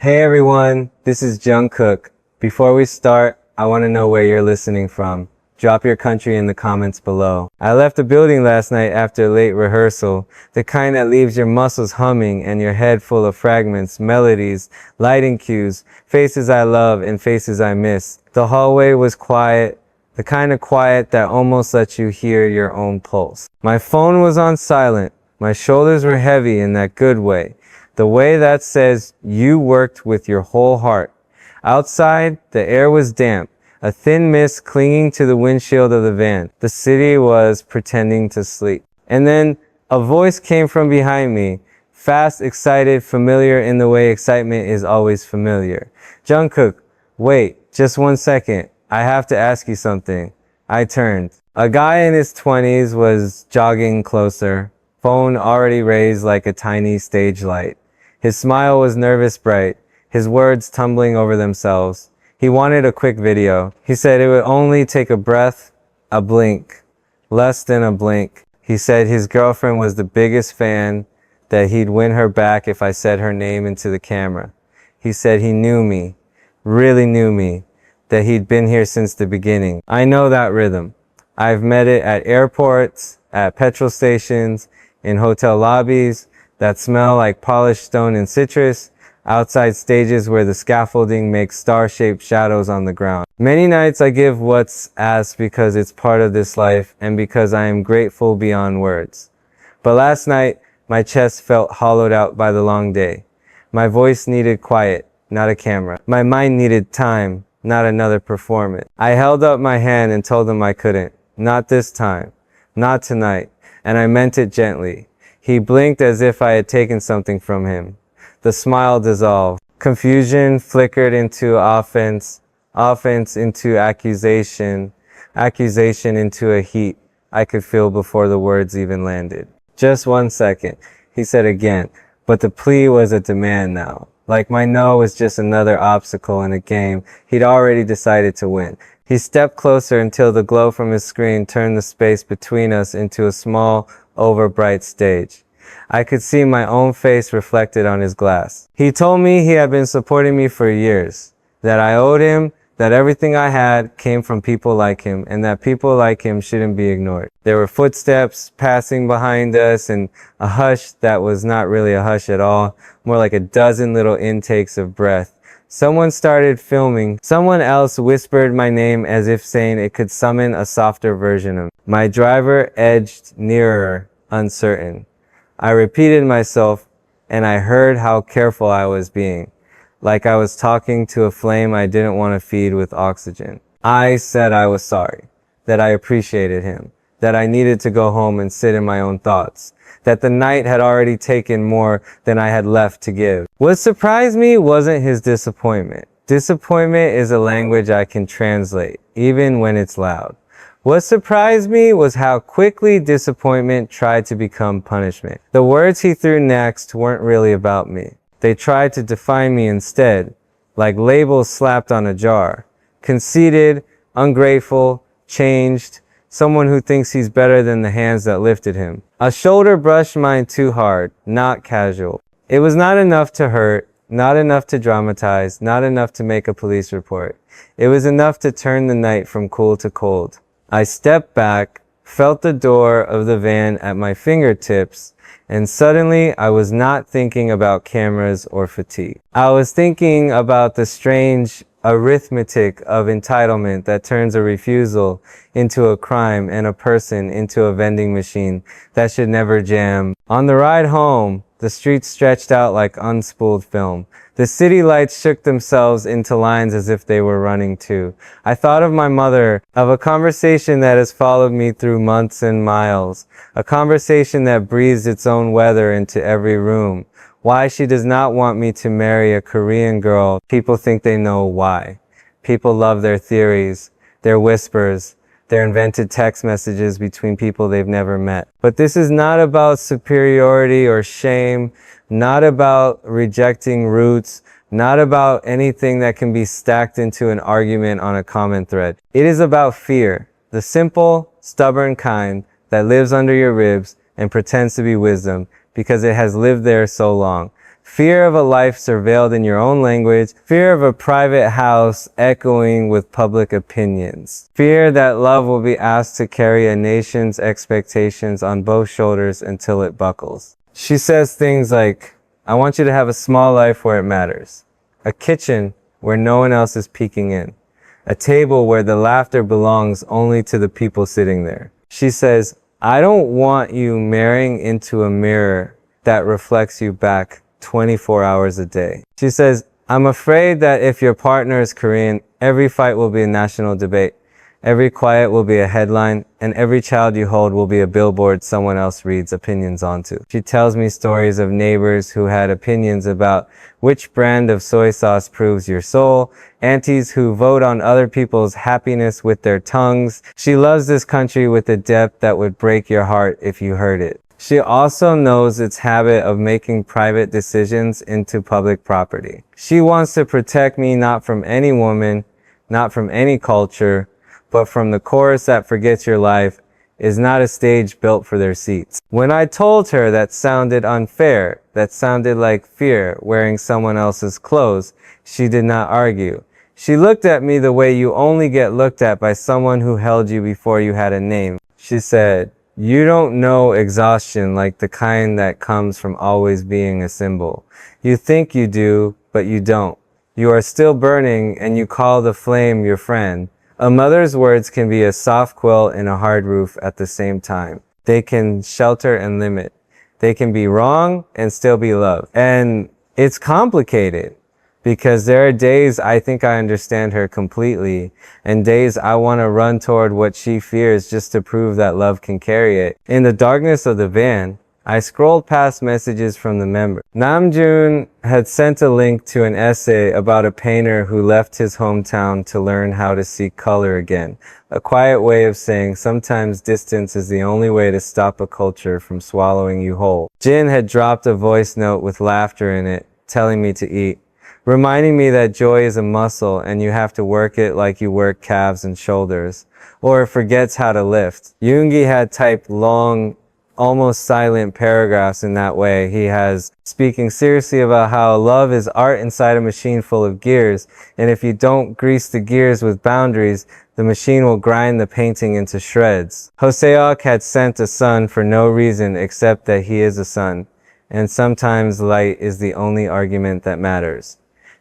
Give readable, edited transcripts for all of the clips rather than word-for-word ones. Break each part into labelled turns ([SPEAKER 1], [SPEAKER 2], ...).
[SPEAKER 1] Hey everyone, this is Jungkook. Before we start, I want to know where you're listening from. Drop your country in the comments below. I left the building last night after a late rehearsal, the kind that leaves your muscles humming and your head full of fragments, melodies, lighting cues, faces I love and faces I miss. The hallway was quiet, the kind of quiet that almost lets you hear your own pulse. My phone was on silent. My shoulders were heavy in that good way. The way that says you worked with your whole heart. Outside, the air was damp, a thin mist clinging to the windshield of the van. The city was pretending to sleep. And then a voice came from behind me, fast, excited, familiar in the way excitement is always familiar. Jungkook, wait, just 1 second. I have to ask you something. I turned. A guy in his 20s was jogging closer, phone already raised like a tiny stage light. His smile was nervous bright, his words tumbling over themselves. He wanted a quick video. He said it would only take a breath, a blink, less than a blink. He said his girlfriend was the biggest fan, that he'd win her back if I said her name into the camera. He said he knew me, really knew me, that he'd been here since the beginning. I know that rhythm. I've met it at airports, at petrol stations, in hotel lobbies, that smell like polished stone and citrus, outside stages where the scaffolding makes star-shaped shadows on the ground. Many nights I give what's asked because it's part of this life and because I am grateful beyond words. But last night, my chest felt hollowed out by the long day. My voice needed quiet, not a camera. My mind needed time, not another performance. I held up my hand and told him I couldn't. Not this time. Not tonight. And I meant it gently. He blinked as if I had taken something from him. The smile dissolved. Confusion flickered into offense, offense into accusation, accusation into a heat I could feel before the words even landed. Just 1 second, he said again, but the plea was a demand now. Like my no was just another obstacle in a game he'd already decided to win. He stepped closer until the glow from his screen turned the space between us into a small, overbright stage. I could see my own face reflected on his glass. He told me he had been supporting me for years, that I owed him, that everything I had came from people like him, and that people like him shouldn't be ignored. There were footsteps passing behind us and a hush that was not really a hush at all, more like a dozen little intakes of breath. Someone started filming. Someone else whispered my name as if saying it could summon a softer version of me. My driver edged nearer, uncertain. I repeated myself, and I heard how careful I was being, like I was talking to a flame I didn't want to feed with oxygen. I said I was sorry, that I appreciated him, that I needed to go home and sit in my own thoughts, that the night had already taken more than I had left to give. What surprised me wasn't his disappointment. Disappointment is a language I can translate, even when it's loud. What surprised me was how quickly disappointment tried to become punishment. The words he threw next weren't really about me. They tried to define me instead, like labels slapped on a jar. Conceited, ungrateful, changed, someone who thinks he's better than the hands that lifted him. A shoulder brushed mine too hard, not casual. It was not enough to hurt, not enough to dramatize, not enough to make a police report. It was enough to turn the night from cool to cold. I stepped back, felt the door of the van at my fingertips, and suddenly I was not thinking about cameras or fatigue. I was thinking about the strange arithmetic of entitlement that turns a refusal into a crime and a person into a vending machine that should never jam. On the ride home, the streets stretched out like unspooled film. The city lights shook themselves into lines as if they were running too. I thought of my mother, of a conversation that has followed me through months and miles, a conversation that breathes its own weather into every room. Why she does not want me to marry a Korean girl. People think they know why. People love their theories, their whispers, their invented text messages between people they've never met. But this is not about superiority or shame, not about rejecting roots, not about anything that can be stacked into an argument on a common thread. It is about fear, the simple, stubborn kind that lives under your ribs and pretends to be wisdom because it has lived there so long. fear of a life surveilled in your own language, fear of a private house echoing with public opinions, fear that love will be asked to carry a nation's expectations on both shoulders until it buckles. She says things like, I want you to have a small life where it matters, a kitchen where no one else is peeking in, a table where the laughter belongs only to the people sitting there. She says, I don't want you marrying into a mirror that reflects you back 24 hours a day. She says, I'm afraid that if your partner is Korean, every fight will be a national debate, every quiet will be a headline, and every child you hold will be a billboard someone else reads opinions onto. She tells me stories of neighbors who had opinions about which brand of soy sauce proves your soul, aunties who vote on other people's happiness with their tongues. She loves this country with a depth that would break your heart if you heard it. She also knows its habit of making private decisions into public property. She wants to protect me not from any woman, not from any culture, but from the chorus that forgets your life is not a stage built for their seats. When I told her that sounded unfair, that sounded like fear wearing someone else's clothes, she did not argue. She looked at me the way you only get looked at by someone who held you before you had a name. She said, you don't know exhaustion like the kind that comes from always being a symbol. You think you do, but you don't. You are still burning and you call the flame your friend. A mother's words can be a soft quilt and a hard roof at the same time. They can shelter and limit. They can be wrong and still be loved. And it's complicated because there are days I think I understand her completely and days I want to run toward what she fears just to prove that love can carry it. In the darkness of the van, I scrolled past messages from the member. Namjoon had sent a link to an essay about a painter who left his hometown to learn how to see color again. A quiet way of saying sometimes distance is the only way to stop a culture from swallowing you whole. Jin had dropped a voice note with laughter in it, telling me to eat, reminding me that joy is a muscle and you have to work it like you work calves and shoulders, or it forgets how to lift. Yoongi had typed long, almost silent paragraphs in that way. He has speaking seriously about how love is art inside a machine full of gears, and if you don't grease the gears with boundaries, the machine will grind the painting into shreds. Hoseok had sent a son for no reason except that he is a son, and sometimes light is the only argument that matters.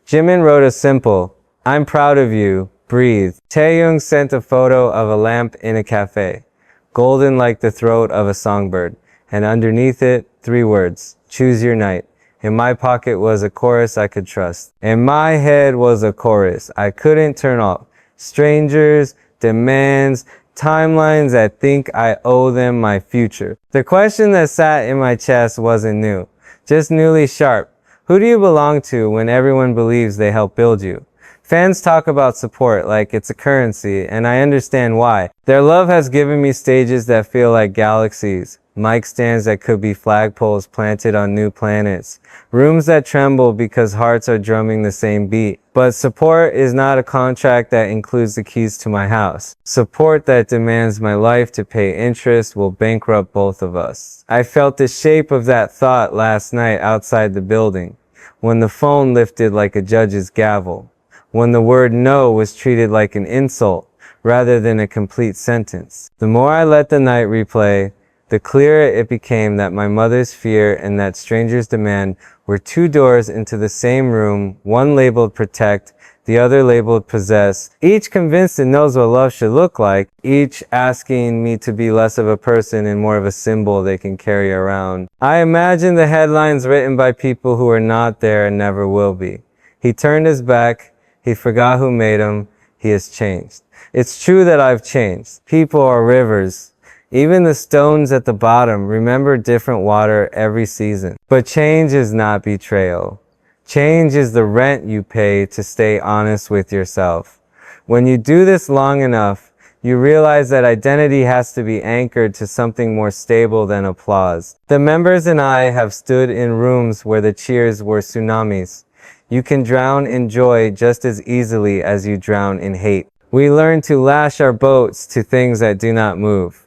[SPEAKER 1] Jimin wrote a simple, I'm proud of you, breathe. Taeyoung sent a photo of a lamp in a cafe, golden like the throat of a songbird, and underneath it, 3 words, choose your night. In my pocket was a chorus I could trust. In my head was a chorus I couldn't turn off. Strangers, demands, timelines that think I owe them my future. The question that sat in my chest wasn't new, just newly sharp. Who do you belong to when everyone believes they help build you? Fans talk about support like it's a currency, and I understand why. Their love has given me stages that feel like galaxies, mic stands that could be flagpoles planted on new planets, rooms that tremble because hearts are drumming the same beat. But support is not a contract that includes the keys to my house. Support that demands my life to pay interest will bankrupt both of us. I felt the shape of that thought last night outside the building, when the phone lifted like a judge's gavel, when the word no was treated like an insult rather than a complete sentence. The more I let the night replay, the clearer it became that my mother's fear and that stranger's demand were 2 doors into the same room, one labeled protect, the other labeled possess, each convinced it knows what love should look like, each asking me to be less of a person and more of a symbol they can carry around. I imagine the headlines written by people who are not there and never will be. He turned his back, he forgot who made him, he has changed. It's true that I've changed. People are rivers. Even the stones at the bottom remember different water every season. But change is not betrayal. Change is the rent you pay to stay honest with yourself. When you do this long enough, you realize that identity has to be anchored to something more stable than applause. The members and I have stood in rooms where the cheers were tsunamis. You can drown in joy just as easily as you drown in hate. We learn to lash our boats to things that do not move.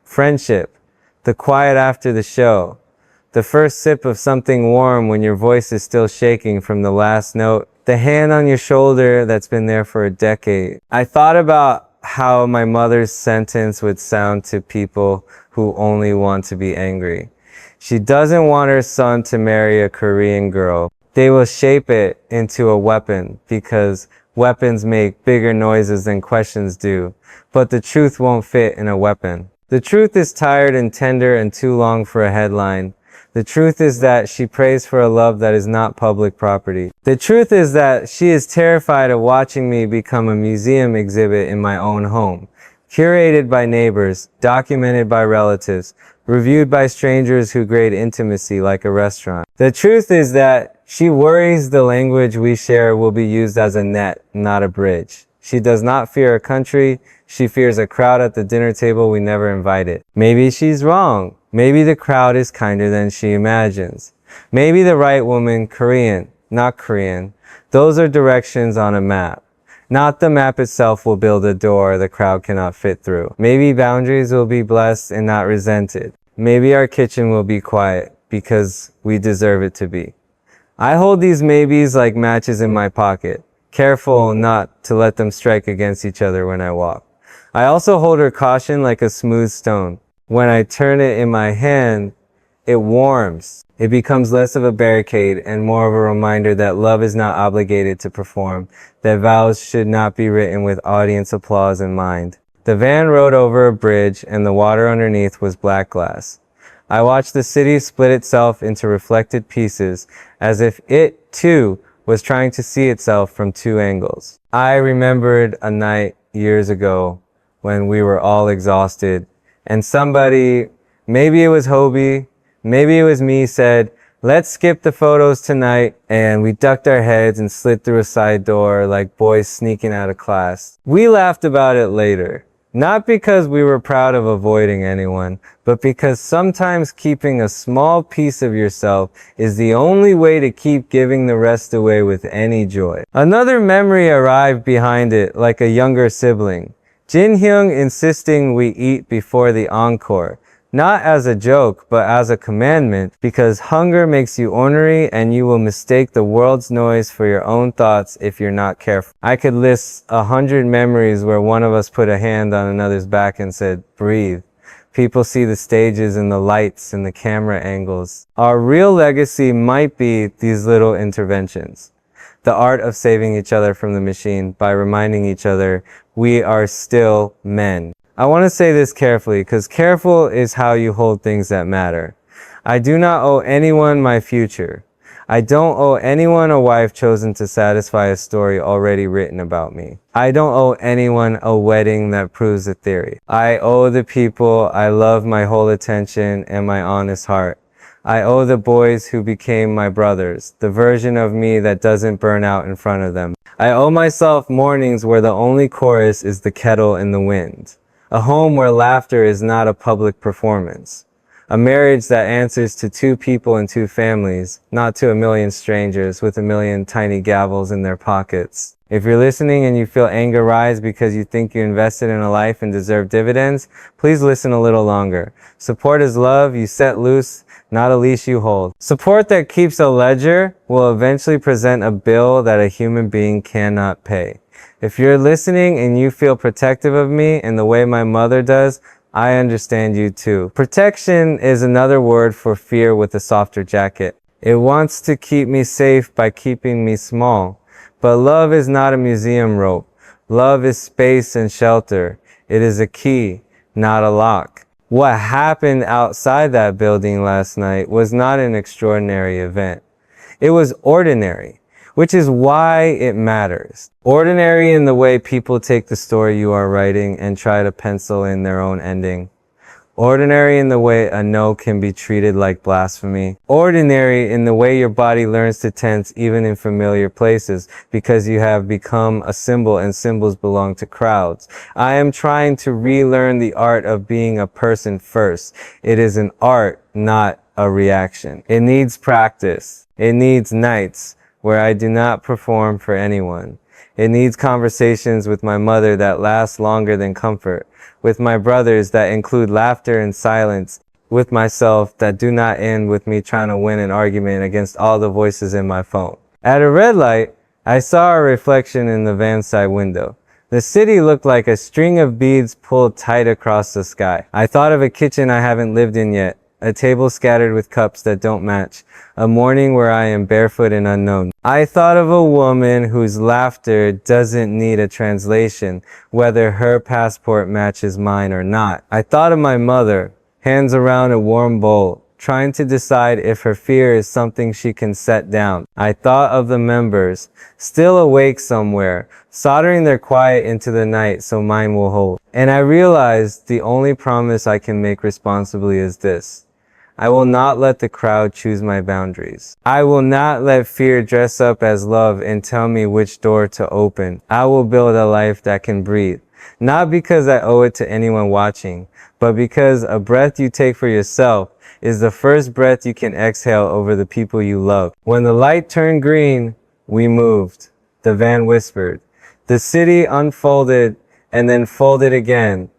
[SPEAKER 1] Friendship, the quiet after the show, The first sip of something warm when your voice is still shaking from the last note. The hand on your shoulder that's been there for a decade. I thought about how my mother's sentence would sound to people who only want to be angry. She doesn't want her son to marry a Korean girl. They will shape it into a weapon because weapons make bigger noises than questions do. But the truth won't fit in a weapon. The truth is tired and tender and too long for a headline. The truth is that she prays for a love that is not public property. The truth is that she is terrified of watching me become a museum exhibit in my own home, curated by neighbors, documented by relatives, reviewed by strangers who grade intimacy like a restaurant. The truth is that she worries the language we share will be used as a net, not a bridge. She does not fear a country. She fears a crowd at the dinner table we never invited. Maybe she's wrong. Maybe the crowd is kinder than she imagines. Maybe the right woman, Korean, not Korean. Those are directions on a map. Not the map itself will build a door the crowd cannot fit through. Maybe boundaries will be blessed and not resented. Maybe our kitchen will be quiet because we deserve it to be. I hold these maybes like matches in my pocket, careful not to let them strike against each other when I walk. I also hold her caution like a smooth stone. When I turn it in my hand, it warms. It becomes less of a barricade and more of a reminder that love is not obligated to perform, that vows should not be written with audience applause in mind. The van rode over a bridge and the water underneath was black glass. I watched the city split itself into reflected pieces as if it, too, was trying to see itself from two angles. I remembered a night years ago when we were all exhausted and somebody, maybe it was Hobie, maybe it was me, said, let's skip the photos tonight, and we ducked our heads and slid through a side door like boys sneaking out of class. We laughed about it later, not because we were proud of avoiding anyone, but because sometimes keeping a small piece of yourself is the only way to keep giving the rest away with any joy. Another memory arrived behind it like a younger sibling. Jin insisting we eat before the encore, not as a joke, but as a commandment, because hunger makes you ornery and you will mistake the world's noise for your own thoughts if you're not careful. I could list 100 memories where one of us put a hand on another's back and said, breathe. People see the stages and the lights and the camera angles. Our real legacy might be these little interventions. The art of saving each other from the machine by reminding each other we are still men. I want to say this carefully because careful is how you hold things that matter. I do not owe anyone my future. I don't owe anyone a wife chosen to satisfy a story already written about me. I don't owe anyone a wedding that proves a theory. I owe the people I love my whole attention and my honest heart. I owe the boys who became my brothers, the version of me that doesn't burn out in front of them. I owe myself mornings where the only chorus is the kettle in the wind. A home where laughter is not a public performance. A marriage that answers to two people and two families, not to a million strangers with a million tiny gavels in their pockets. If you're listening and you feel anger rise because you think you invested in a life and deserve dividends, please listen a little longer. Support is love you set loose, not a leash you hold. Support that keeps a ledger will eventually present a bill that a human being cannot pay. If you're listening and you feel protective of me in the way my mother does, I understand you too. Protection is another word for fear with a softer jacket. It wants to keep me safe by keeping me small. But love is not a museum rope. Love is space and shelter. It is a key, not a lock. What happened outside that building last night was not an extraordinary event. It was ordinary, which is why it matters. Ordinary in the way people take the story you are writing and try to pencil in their own ending. Ordinary in the way a no can be treated like blasphemy. Ordinary in the way your body learns to tense even in familiar places because you have become a symbol and symbols belong to crowds. I am trying to relearn the art of being a person first. It is an art, not a reaction. It needs practice. It needs nights where I do not perform for anyone. It needs conversations with my mother that last longer than comfort, with my brothers that include laughter and silence. with myself that do not end with me trying to win an argument against all the voices in my phone. At a red light, I saw a reflection in the van side window. The city looked like a string of beads pulled tight across the sky. I thought of a kitchen I haven't lived in yet, a table scattered with cups that don't match, a morning where I am barefoot and unknown. I thought of a woman whose laughter doesn't need a translation, whether her passport matches mine or not. I thought of my mother, hands around a warm bowl, trying to decide if her fear is something she can set down. I thought of the members, still awake somewhere, soldering their quiet into the night so mine will hold. And I realized the only promise I can make responsibly is this. I will not let the crowd choose my boundaries. I will not let fear dress up as love and tell me which door to open. I will build a life that can breathe. Not because I owe it to anyone watching, but because a breath you take for yourself is the first breath you can exhale over the people you love. When the light turned green, we moved. The van whispered. The city unfolded and then folded again,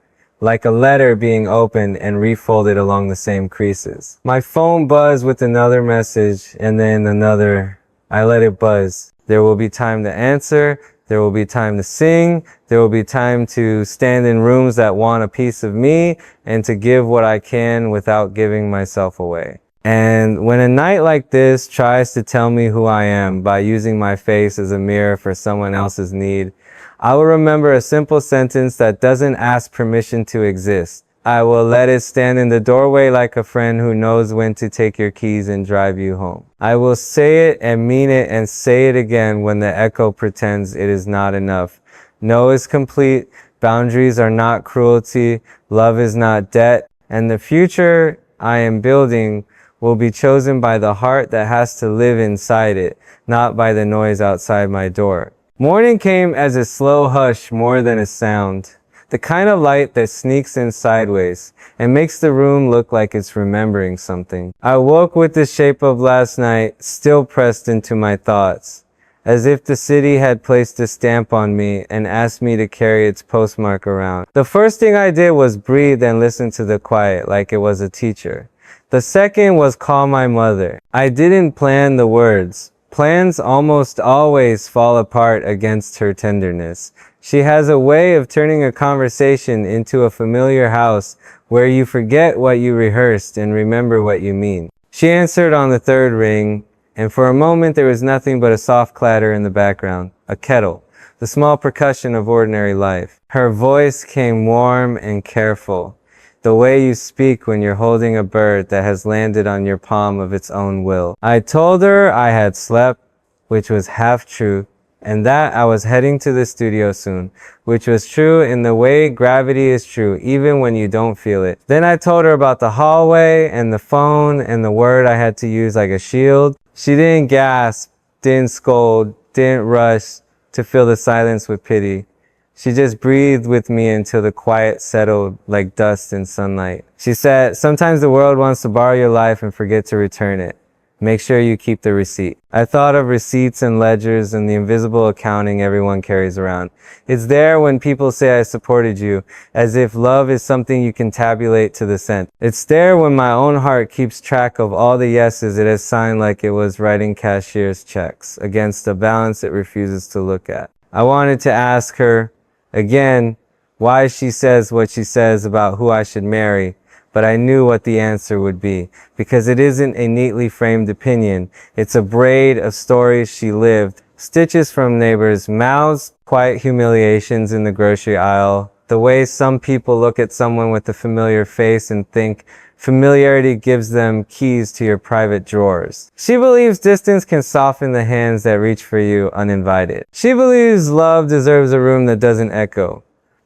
[SPEAKER 1] like a letter being opened and refolded along the same creases. My phone buzzed with another message and then another. I let it buzz. There will be time to answer. There will be time to sing. There will be time to stand in rooms that want a piece of me and to give what I can without giving myself away. And when a night like this tries to tell me who I am by using my face as a mirror for someone else's need, I will remember a simple sentence that doesn't ask permission to exist. I will let it stand in the doorway like a friend who knows when to take your keys and drive you home. I will say it and mean it and say it again when the echo pretends it is not enough. No is complete, boundaries are not cruelty, love is not debt, and the future I am building will be chosen by the heart that has to live inside it, not by the noise outside my door. Morning came as a slow hush more than a sound. The kind of light that sneaks in sideways and makes the room look like it's remembering something. I woke with the shape of last night still pressed into my thoughts, as if the city had placed a stamp on me and asked me to carry its postmark around. The first thing I did was breathe and listen to the quiet like it was a teacher. The second was call my mother. I didn't plan the words. Plans almost always fall apart against her tenderness. She has a way of turning a conversation into a familiar house where you forget what you rehearsed and remember what you mean. She answered on the third ring, and for a moment there was nothing but a soft clatter in the background, a kettle, the small percussion of ordinary life. Her voice came warm and careful, the way you speak when you're holding a bird that has landed on your palm of its own will. I told her I had slept, which was half true, and that I was heading to the studio soon, which was true in the way gravity is true, even when you don't feel it. Then I told her about the hallway and the phone and the word I had to use like a shield. She didn't gasp, didn't scold, didn't rush to fill the silence with pity. She just breathed with me until the quiet settled like dust in sunlight. She said, sometimes the world wants to borrow your life and forget to return it. Make sure you keep the receipt. I thought of receipts and ledgers and the invisible accounting everyone carries around. It's there when people say I supported you, as if love is something you can tabulate to the cent. It's there when my own heart keeps track of all the yeses it has signed like it was writing cashier's checks against a balance it refuses to look at. I wanted to ask her, again, why she says what she says about who I should marry, but I knew what the answer would be, because it isn't a neatly framed opinion. It's a braid of stories she lived, stitches from neighbors' mouths, quiet humiliations in the grocery aisle, the way some people look at someone with a familiar face and think familiarity gives them keys to your private drawers. She believes distance can soften the hands that reach for you uninvited. She believes love deserves a room that doesn't echo.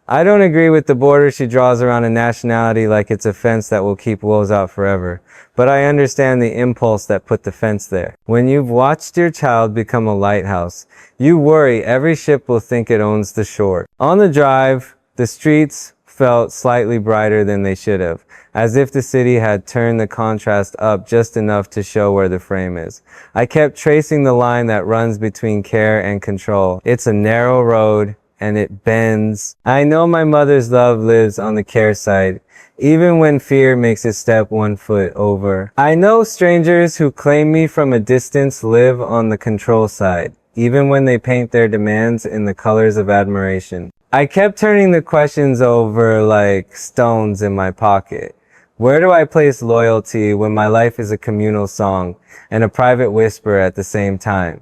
[SPEAKER 1] I don't agree with the border she draws around a nationality like it's a fence that will keep wolves out forever, but I understand the impulse that put the fence there. When you've watched your child become a lighthouse, you worry every ship will think it owns the shore. On the drive, the streets felt slightly brighter than they should have, as if the city had turned the contrast up just enough to show where the frame is. I kept tracing the line that runs between care and control. It's a narrow road, and it bends. I know my mother's love lives on the care side, even when fear makes it step 1 foot over. I know strangers who claim me from a distance live on the control side, even when they paint their demands in the colors of admiration. I kept turning the questions over like stones in my pocket. Where do I place loyalty when my life is a communal song and a private whisper at the same time?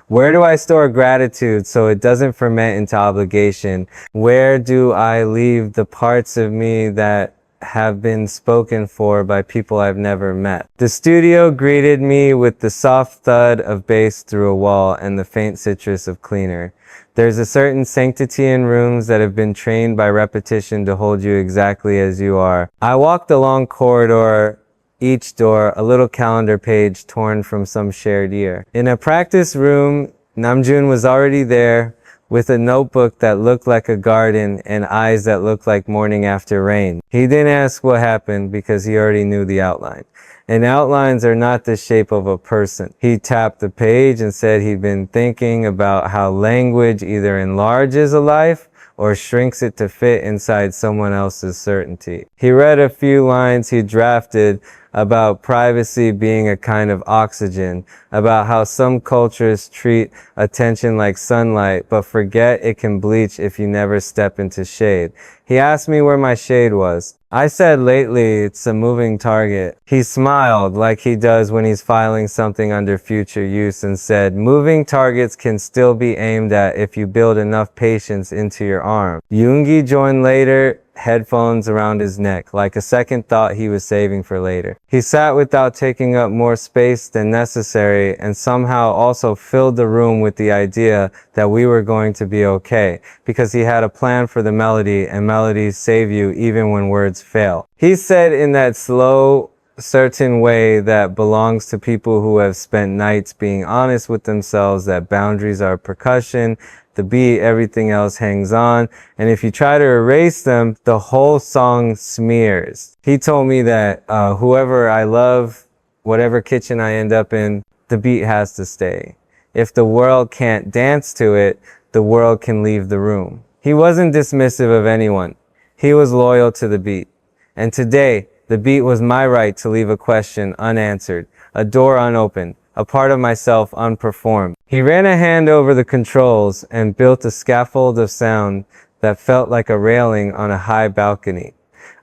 [SPEAKER 1] Where do I store gratitude so it doesn't ferment into obligation? Where do I leave the parts of me that have been spoken for by people I've never met? The studio greeted me with the soft thud of bass through a wall and the faint citrus of cleaner. There's a certain sanctity in rooms that have been trained by repetition to hold you exactly as you are. I walked a long corridor, each door a little calendar page torn from some shared year. In a practice room, Namjoon was already there with a notebook that looked like a garden and eyes that looked like morning after rain. He didn't ask what happened because he already knew the outline. And outlines are not the shape of a person. He tapped the page and said he'd been thinking about how language either enlarges a life or shrinks it to fit inside someone else's certainty. He read a few lines he drafted about privacy being a kind of oxygen, about how some cultures treat attention like sunlight, but forget it can bleach if you never step into shade. He asked me where my shade was. I said lately it's a moving target. He smiled like he does when he's filing something under future use and said, moving targets can still be aimed at if you build enough patience into your arm. Yoongi joined later, headphones around his neck, like a second thought he was saving for later. He sat without taking up more space than necessary and somehow also filled the room with the idea that we were going to be okay, because he had a plan for the melody, and melodies save you even when words fail. He said in that slow, certain way that belongs to people who have spent nights being honest with themselves, that boundaries are percussion, the beat, everything else hangs on, and if you try to erase them, the whole song smears. He told me that whoever I love, whatever kitchen I end up in, the beat has to stay. If the world can't dance to it, the world can leave the room. He wasn't dismissive of anyone. He was loyal to the beat. And today, the beat was my right to leave a question unanswered, a door unopened, a part of myself unperformed. He ran a hand over the controls and built a scaffold of sound that felt like a railing on a high balcony.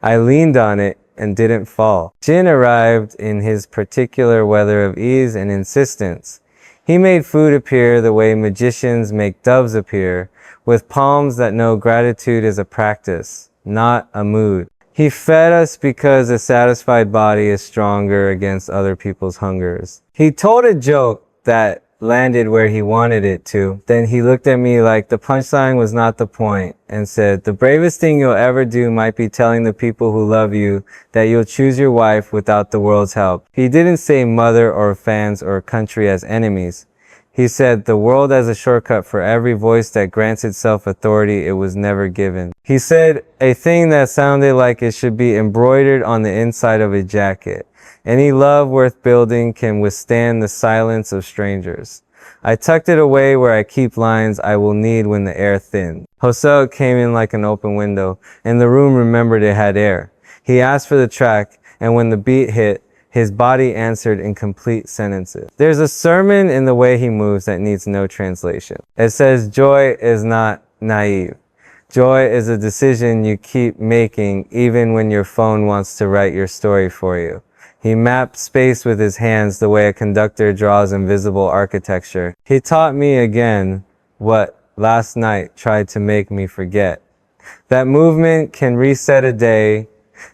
[SPEAKER 1] I leaned on it and didn't fall. Jin arrived in his particular weather of ease and insistence. He made food appear the way magicians make doves appear, with palms that know gratitude is a practice, not a mood. He fed us because a satisfied body is stronger against other people's hungers. He told a joke that landed where he wanted it to. Then he looked at me like the punchline was not the point and said, the bravest thing you'll ever do might be telling the people who love you that you'll choose your wife without the world's help. He didn't say mother or fans or country as enemies. He said the world as a shortcut for every voice that grants itself authority it was never given. He said a thing that sounded like it should be embroidered on the inside of a jacket. Any love worth building can withstand the silence of strangers. I tucked it away where I keep lines I will need when the air thins. Hoseok came in like an open window, and the room remembered it had air. He asked for the track, and when the beat hit, his body answered in complete sentences. There's a sermon in the way he moves that needs no translation. It says, joy is not naive. Joy is a decision you keep making even when your phone wants to write your story for you. He mapped space with his hands the way a conductor draws invisible architecture. He taught me again what last night tried to make me forget. That movement can reset a day,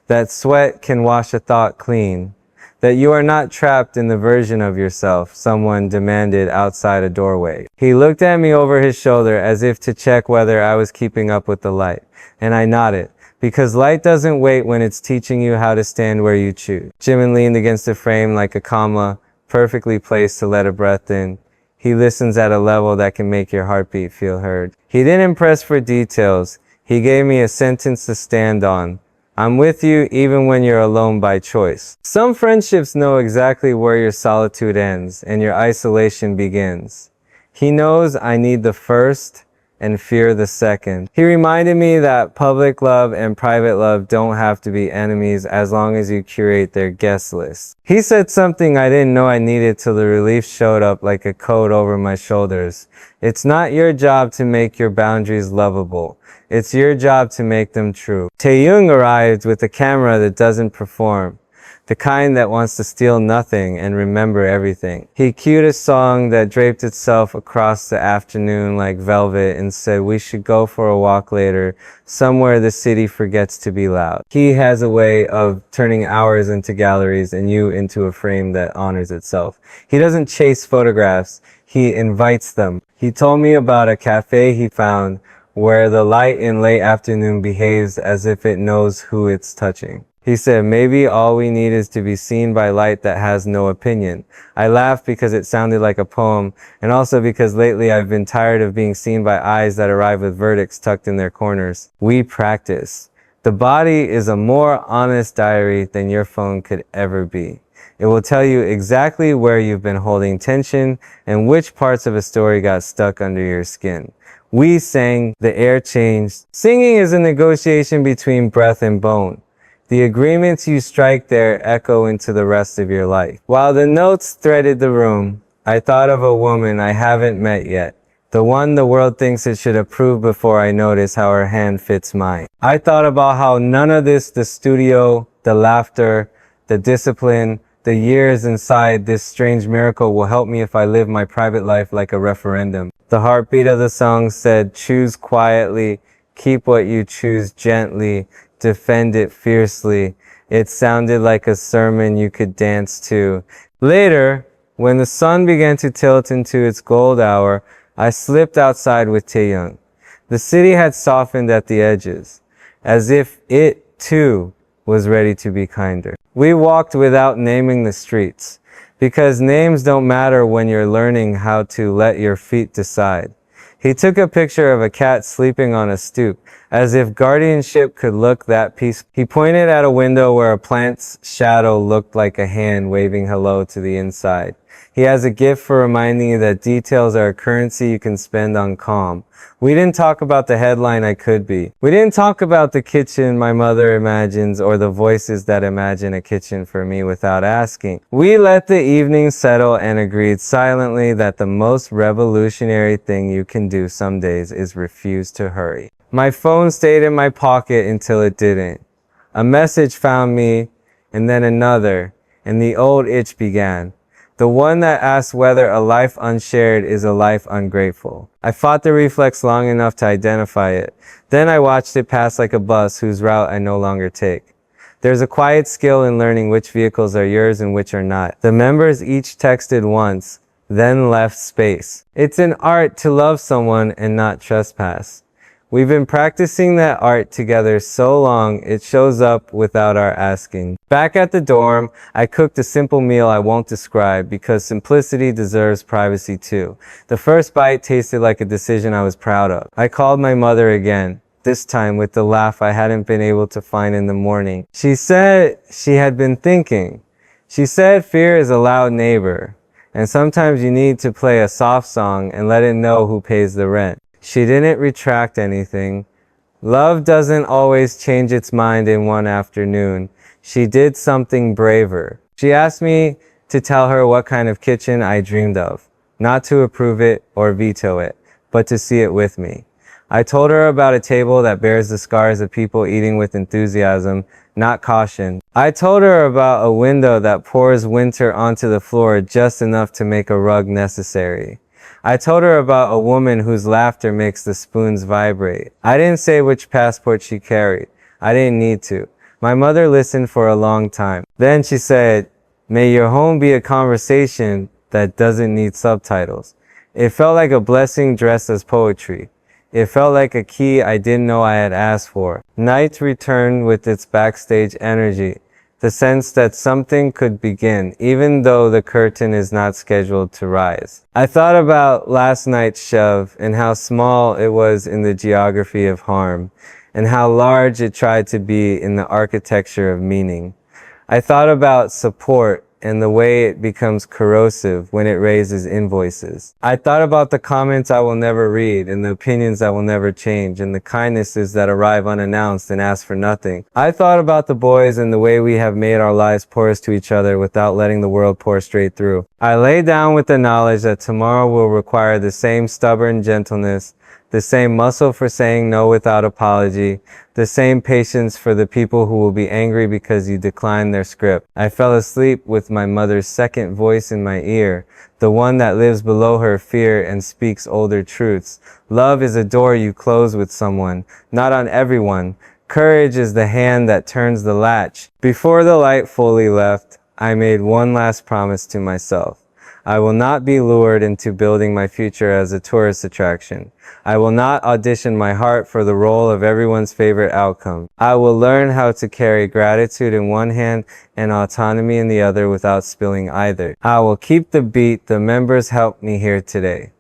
[SPEAKER 1] that sweat can wash a thought clean, that you are not trapped in the version of yourself someone demanded outside a doorway. He looked at me over his shoulder as if to check whether I was keeping up with the light, and I nodded. Because light doesn't wait when it's teaching you how to stand where you choose. Jimin leaned against the frame like a comma, perfectly placed to let a breath in. He listens at a level that can make your heartbeat feel heard. He didn't impress for details. He gave me a sentence to stand on. I'm with you even when you're alone by choice. Some friendships know exactly where your solitude ends and your isolation begins. He knows I need the first and fear the second. He reminded me that public love and private love don't have to be enemies as long as you curate their guest list. He said something I didn't know I needed till the relief showed up like a coat over my shoulders. It's not your job to make your boundaries lovable. It's your job to make them true. Taehyung arrived with a camera that doesn't perform. The kind that wants to steal nothing and remember everything. He cued a song that draped itself across the afternoon like velvet and said we should go for a walk later, somewhere the city forgets to be loud. He has a way of turning hours into galleries and you into a frame that honors itself. He doesn't chase photographs, he invites them. He told me about a cafe he found where the light in late afternoon behaves as if it knows who it's touching. He said, maybe all we need is to be seen by light that has no opinion. I laughed because it sounded like a poem, and also because lately I've been tired of being seen by eyes that arrive with verdicts tucked in their corners. We practice. The body is a more honest diary than your phone could ever be. It will tell you exactly where you've been holding tension and which parts of a story got stuck under your skin. We sang, the air changed. Singing is a negotiation between breath and bone. The agreements you strike there echo into the rest of your life. While the notes threaded the room, I thought of a woman I haven't met yet. The one the world thinks it should approve before I notice how her hand fits mine. I thought about how none of this, the studio, the laughter, the discipline, the years inside this strange miracle will help me if I live my private life like a referendum. The heartbeat of the song said, choose quietly, keep what you choose gently, defend it fiercely. It sounded like a sermon you could dance to. Later, when the sun began to tilt into its gold hour, I slipped outside with Taehyung. The city had softened at the edges, as if it, too, was ready to be kinder. We walked without naming the streets, because names don't matter when you're learning how to let your feet decide. He took a picture of a cat sleeping on a stoop, as if guardianship could look that peaceful. He pointed at a window where a plant's shadow looked like a hand waving hello to the inside. He has a gift for reminding you that details are a currency you can spend on calm. We didn't talk about the headline I could be. We didn't talk about the kitchen my mother imagines or the voices that imagine a kitchen for me without asking. We let the evening settle and agreed silently that the most revolutionary thing you can do some days is refuse to hurry. My phone stayed in my pocket until it didn't. A message found me, and then another, and the old itch began. The one that asks whether a life unshared is a life ungrateful. I fought the reflex long enough to identify it. Then I watched it pass like a bus whose route I no longer take. There's a quiet skill in learning which vehicles are yours and which are not. The members each texted once, then left space. It's an art to love someone and not trespass. We've been practicing that art together so long, it shows up without our asking. Back at the dorm, I cooked a simple meal I won't describe because simplicity deserves privacy too. The first bite tasted like a decision I was proud of. I called my mother again, this time with the laugh I hadn't been able to find in the morning. She said she had been thinking. She said fear is a loud neighbor, and sometimes you need to play a soft song and let it know who pays the rent. She didn't retract anything. Love doesn't always change its mind in one afternoon. She did something braver. She asked me to tell her what kind of kitchen I dreamed of, not to approve it or veto it, but to see it with me. I told her about a table that bears the scars of people eating with enthusiasm, not caution. I told her about a window that pours winter onto the floor just enough to make a rug necessary. I told her about a woman whose laughter makes the spoons vibrate. I didn't say which passport she carried. I didn't need to. My mother listened for a long time. Then she said, "May your home be a conversation that doesn't need subtitles." It felt like a blessing dressed as poetry. It felt like a key I didn't know I had asked for. Night returned with its backstage energy. The sense that something could begin, even though the curtain is not scheduled to rise. I thought about last night's shove and how small it was in the geography of harm, and how large it tried to be in the architecture of meaning. I thought about support and the way it becomes corrosive when it raises invoices. I thought about the comments I will never read, and the opinions that will never change, and the kindnesses that arrive unannounced and ask for nothing. I thought about the boys and the way we have made our lives porous to each other without letting the world pour straight through. I lay down with the knowledge that tomorrow will require the same stubborn gentleness, the same muscle for saying no without apology, the same patience for the people who will be angry because you declined their script. I fell asleep with my mother's second voice in my ear, the one that lives below her fear and speaks older truths. Love is a door you close with someone, not on everyone. Courage is the hand that turns the latch. Before the light fully left, I made one last promise to myself. I will not be lured into building my future as a tourist attraction. I will not audition my heart for the role of everyone's favorite outcome. I will learn how to carry gratitude in one hand and autonomy in the other without spilling either. I will keep the beat the members helped me here today.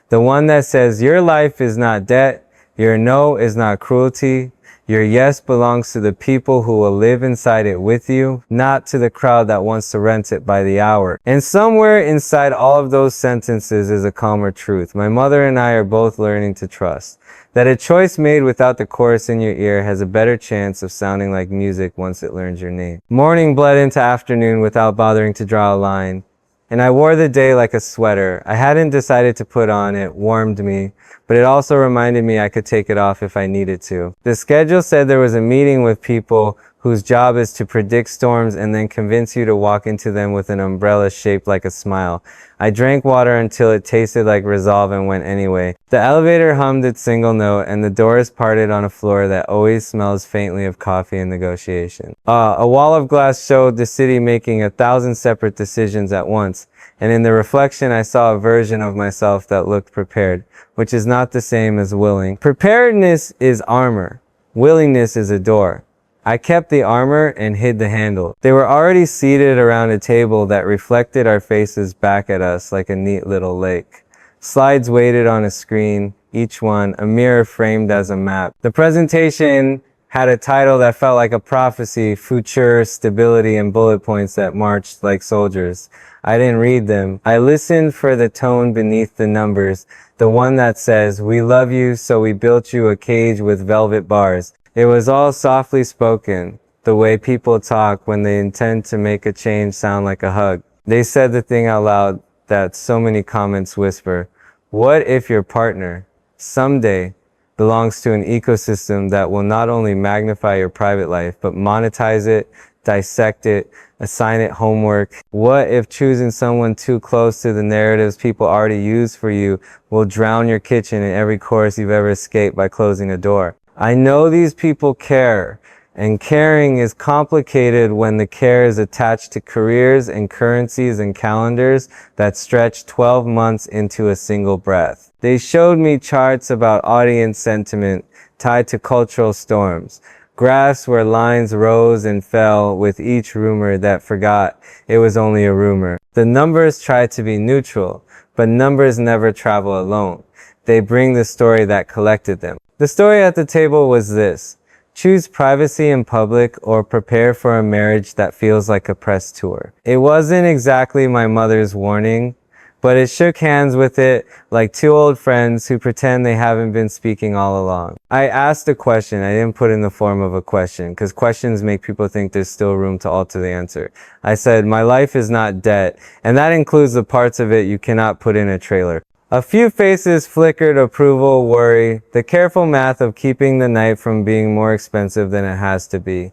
[SPEAKER 1] The one that says your life is not debt, your no is not cruelty, your yes belongs to the people who will live inside it with you, not to the crowd that wants to rent it by the hour. And somewhere inside all of those sentences is a calmer truth. My mother and I are both learning to trust that a choice made without the chorus in your ear has a better chance of sounding like music once it learns your name. Morning bled into afternoon without bothering to draw a line. And I wore the day like a sweater. I hadn't decided to put on, it warmed me, but it also reminded me I could take it off if I needed to. The schedule said there was a meeting with people whose job is to predict storms and then convince you to walk into them with an umbrella shaped like a smile. I drank water until it tasted like resolve and went anyway. The elevator hummed its single note and the doors parted on a floor that always smells faintly of coffee and negotiation. A wall of glass showed the city making 1,000 separate decisions at once, and in the reflection I saw a version of myself that looked prepared, which is not the same as willing. Preparedness is armor. Willingness is a door. I kept the armor and hid the handle. They were already seated around a table that reflected our faces back at us like a neat little lake. Slides waited on a screen, each one a mirror framed as a map. The presentation had a title that felt like a prophecy, future, stability, and bullet points that marched like soldiers. I didn't read them. I listened for the tone beneath the numbers, the one that says, "We love you, so we built you a cage with velvet bars." It was all softly spoken, the way people talk when they intend to make a change sound like a hug. They said the thing out loud that so many comments whisper. What if your partner, someday, belongs to an ecosystem that will not only magnify your private life, but monetize it, dissect it, assign it homework? What if choosing someone too close to the narratives people already use for you will drown your kitchen in every course you've ever escaped by closing a door? I know these people care, and caring is complicated when the care is attached to careers and currencies and calendars that stretch 12 months into a single breath. They showed me charts about audience sentiment tied to cultural storms, graphs where lines rose and fell with each rumor that forgot it was only a rumor. The numbers try to be neutral, but numbers never travel alone. They bring the story that collected them. The story at the table was this: choose privacy in public or prepare for a marriage that feels like a press tour. It wasn't exactly my mother's warning, but it shook hands with it like two old friends who pretend they haven't been speaking all along. I asked a question. I didn't put in the form of a question because questions make people think there's still room to alter the answer. I said, my life is not debt, and that includes the parts of it you cannot put in a trailer. A few faces flickered approval, worry, the careful math of keeping the night from being more expensive than it has to be.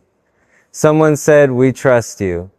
[SPEAKER 1] Someone said, we trust you.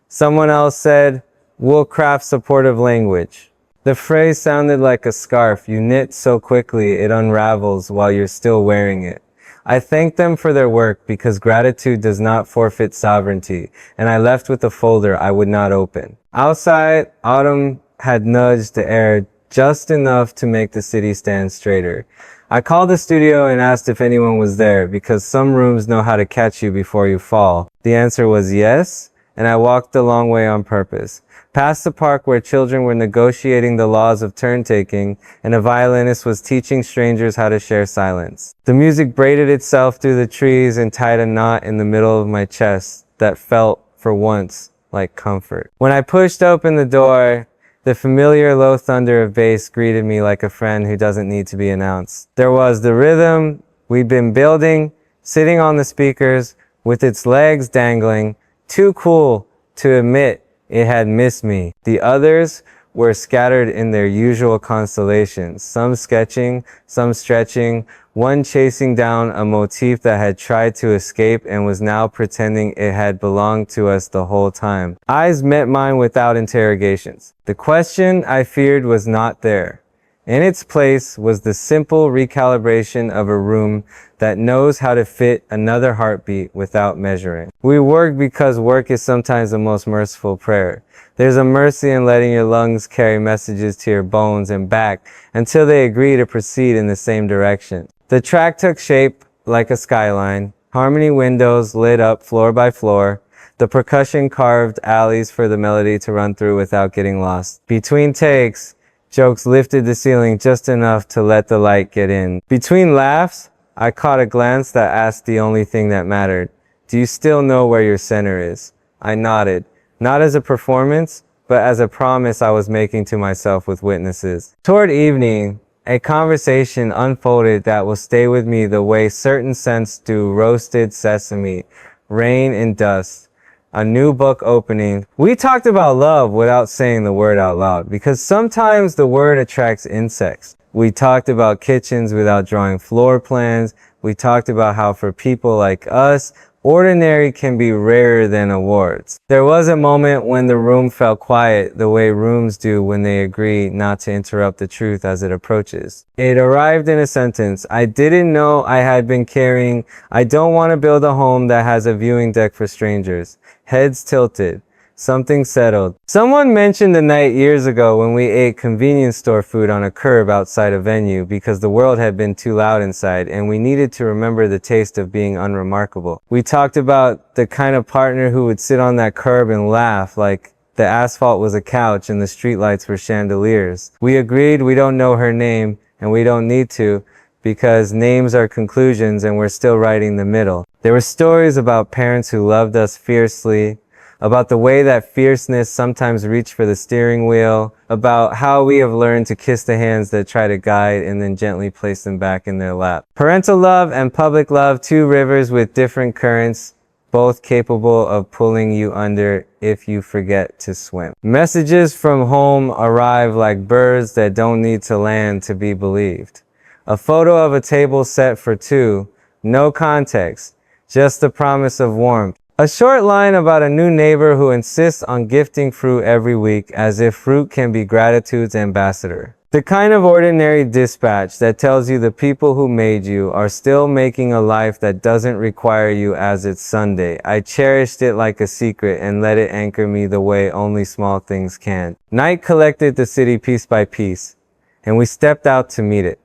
[SPEAKER 1] Someone else said, we'll craft supportive language. The phrase sounded like a scarf you knit so quickly it unravels while you're still wearing it. I thanked them for their work because gratitude does not forfeit sovereignty, and I left with a folder I would not open. Outside, autumn had nudged the air just enough to make the city stand straighter. I called the studio and asked if anyone was there because some rooms know how to catch you before you fall. The answer was yes, and I walked a long way on purpose. Past the park where children were negotiating the laws of turn-taking and a violinist was teaching strangers how to share silence. The music braided itself through the trees and tied a knot in the middle of my chest that felt, for once, like comfort. When I pushed open the door, the familiar low thunder of bass greeted me like a friend who doesn't need to be announced. There was the rhythm we'd been building, sitting on the speakers with its legs dangling, too cool to admit it had missed me. The others were scattered in their usual constellations, some sketching, some stretching, one chasing down a motif that had tried to escape and was now pretending it had belonged to us the whole time. Eyes met mine without interrogations. The question I feared was not there. In its place was the simple recalibration of a room that knows how to fit another heartbeat without measuring. We work because work is sometimes the most merciful prayer. There's a mercy in letting your lungs carry messages to your bones and back until they agree to proceed in the same direction. The track took shape like a skyline, harmony windows lit up floor by floor, the percussion carved alleys for the melody to run through without getting lost. Between takes, jokes lifted the ceiling just enough to let the light get in. Between laughs, I caught a glance that asked the only thing that mattered. Do you still know where your center is? I nodded, not as a performance, but as a promise I was making to myself with witnesses. Toward evening, a conversation unfolded that will stay with me the way certain scents do: roasted sesame, rain and dust, a new book opening. We talked about love without saying the word out loud, because sometimes the word attracts insects. We talked about kitchens without drawing floor plans. We talked about how for people like us, ordinary can be rarer than awards. There was a moment when the room fell quiet, the way rooms do when they agree not to interrupt the truth as it approaches. It arrived in a sentence. I didn't know I had been carrying. I don't want to build a home that has a viewing deck for strangers. Heads tilted. Something settled. Someone mentioned a night years ago when we ate convenience store food on a curb outside a venue because the world had been too loud inside and we needed to remember the taste of being unremarkable. We talked about the kind of partner who would sit on that curb and laugh like the asphalt was a couch and the streetlights were chandeliers. We agreed we don't know her name and we don't need to, because names are conclusions and we're still writing the middle. There were stories about parents who loved us fiercely, about the way that fierceness sometimes reached for the steering wheel, about how we have learned to kiss the hands that try to guide and then gently place them back in their lap. Parental love and public love, two rivers with different currents, both capable of pulling you under if you forget to swim. Messages from home arrive like birds that don't need to land to be believed. A photo of a table set for two, no context, just the promise of warmth. A short line about a new neighbor who insists on gifting fruit every week as if fruit can be gratitude's ambassador. The kind of ordinary dispatch that tells you the people who made you are still making a life that doesn't require you as it's Sunday. I cherished it like a secret and let it anchor me the way only small things can. Night collected the city piece by piece, and we stepped out to meet it.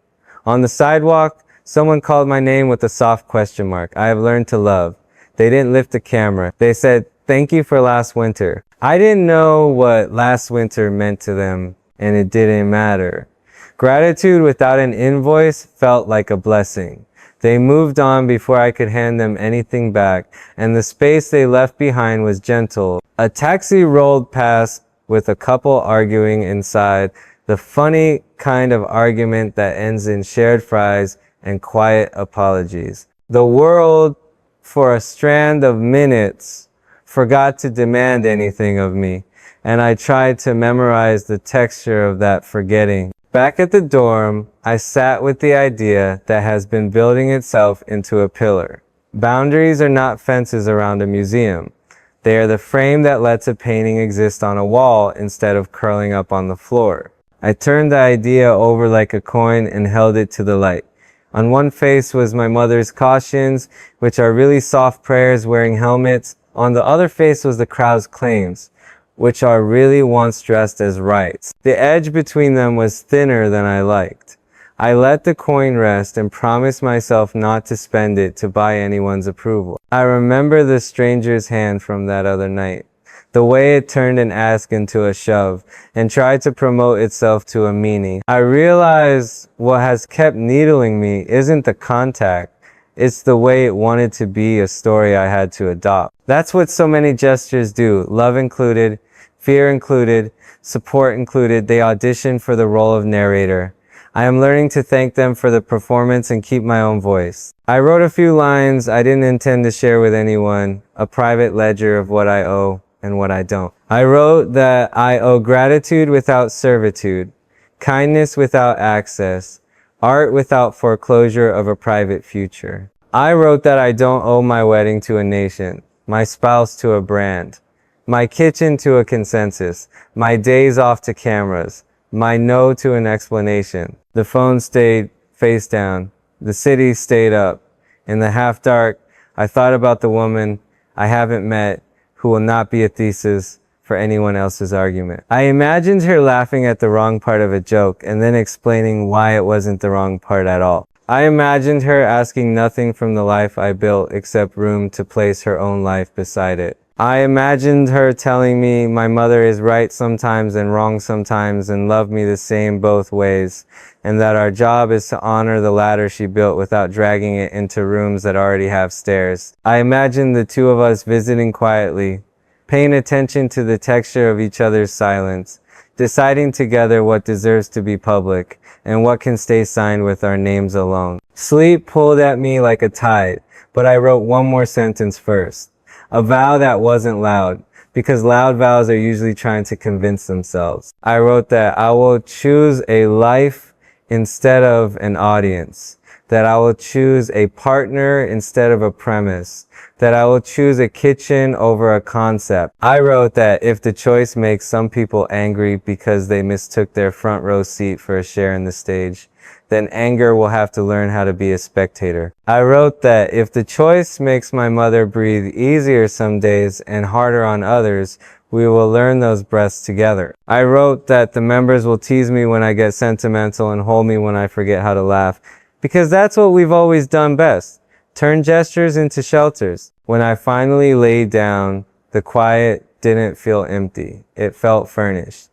[SPEAKER 1] On the sidewalk, someone called my name with a soft question mark. I have learned to love. They didn't lift the camera. They said, "Thank you for last winter." I didn't know what last winter meant to them, and it didn't matter. Gratitude without an invoice felt like a blessing. They moved on before I could hand them anything back, and the space they left behind was gentle. A taxi rolled past with a couple arguing inside, the funny kind of argument that ends in shared fries and quiet apologies. The world, for a strand of minutes, forgot to demand anything of me, and I tried to memorize the texture of that forgetting. Back at the dorm, I sat with the idea that has been building itself into a pillar. Boundaries are not fences around a museum. They are the frame that lets a painting exist on a wall instead of curling up on the floor. I turned the idea over like a coin and held it to the light. On one face was my mother's cautions, which are really soft prayers wearing helmets. On the other face was the crowd's claims, which are really once dressed as rights. The edge between them was thinner than I liked. I let the coin rest and promised myself not to spend it to buy anyone's approval. I remember the stranger's hand from that other night. The way it turned an ask into a shove and tried to promote itself to a meanie. I realized what has kept needling me isn't the contact, It's the way it wanted to be a story I had to adopt. That's what so many gestures do. Love included, fear included, support included. They audition for the role of narrator. I am learning to thank them for the performance and keep my own voice. I wrote a few lines I didn't intend to share with anyone, a private ledger of what I owe and what I don't. I wrote that I owe gratitude without servitude, kindness without access, art without foreclosure of a private future. I wrote that I don't owe my wedding to a nation, my spouse to a brand, my kitchen to a consensus, my days off to cameras, my no to an explanation. The phone stayed face down. The city stayed up. In the half dark, I thought about the woman I haven't met who will not be a thesis for anyone else's argument. I imagined her laughing at the wrong part of a joke and then explaining why it wasn't the wrong part at all. I imagined her asking nothing from the life I built except room to place her own life beside it. I imagined her telling me my mother is right sometimes and wrong sometimes and love me the same both ways, and that our job is to honor the ladder she built without dragging it into rooms that already have stairs. I imagined the two of us visiting quietly, paying attention to the texture of each other's silence, deciding together what deserves to be public and what can stay signed with our names alone. Sleep pulled at me like a tide, but I wrote one more sentence first. A vow that wasn't loud, because loud vows are usually trying to convince themselves. I wrote that I will choose a life instead of an audience, that I will choose a partner instead of a premise, that I will choose a kitchen over a concept. I wrote that if the choice makes some people angry because they mistook their front row seat for a share in the stage, then anger will have to learn how to be a spectator. I wrote that if the choice makes my mother breathe easier some days and harder on others, we will learn those breaths together. I wrote that the members will tease me when I get sentimental and hold me when I forget how to laugh, because that's what we've always done best. Turn gestures into shelters. When I finally laid down, the quiet didn't feel empty. It felt furnished.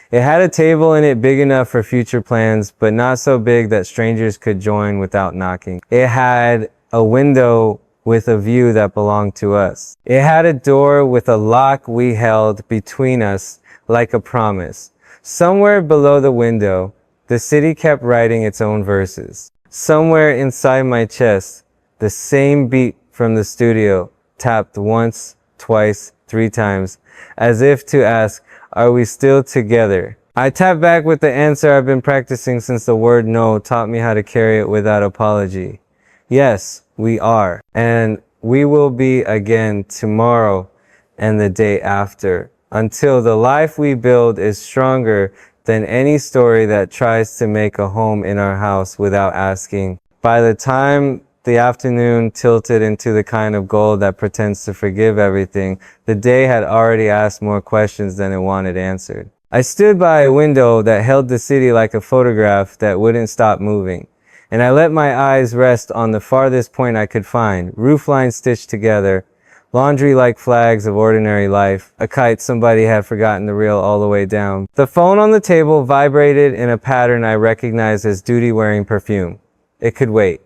[SPEAKER 1] It had a table in it big enough for future plans, but not so big that strangers could join without knocking. It had a window with a view that belonged to us. It had a door with a lock we held between us like a promise. Somewhere below the window, the city kept writing its own verses. Somewhere inside my chest, the same beat from the studio tapped once, twice, 3 times, as if to ask, are we still together? I tapped back with the answer I've been practicing since the word no taught me how to carry it without apology. Yes, we are. And we will be again tomorrow and the day after, until the life we build is stronger than any story that tries to make a home in our house without asking. By the time the afternoon tilted into the kind of gold that pretends to forgive everything, the day had already asked more questions than it wanted answered. I stood by a window that held the city like a photograph that wouldn't stop moving, and I let my eyes rest on the farthest point I could find, rooflines stitched together, laundry like flags of ordinary life, a kite somebody had forgotten to reel all the way down. The phone on the table vibrated in a pattern I recognized as duty-wearing perfume. It could wait.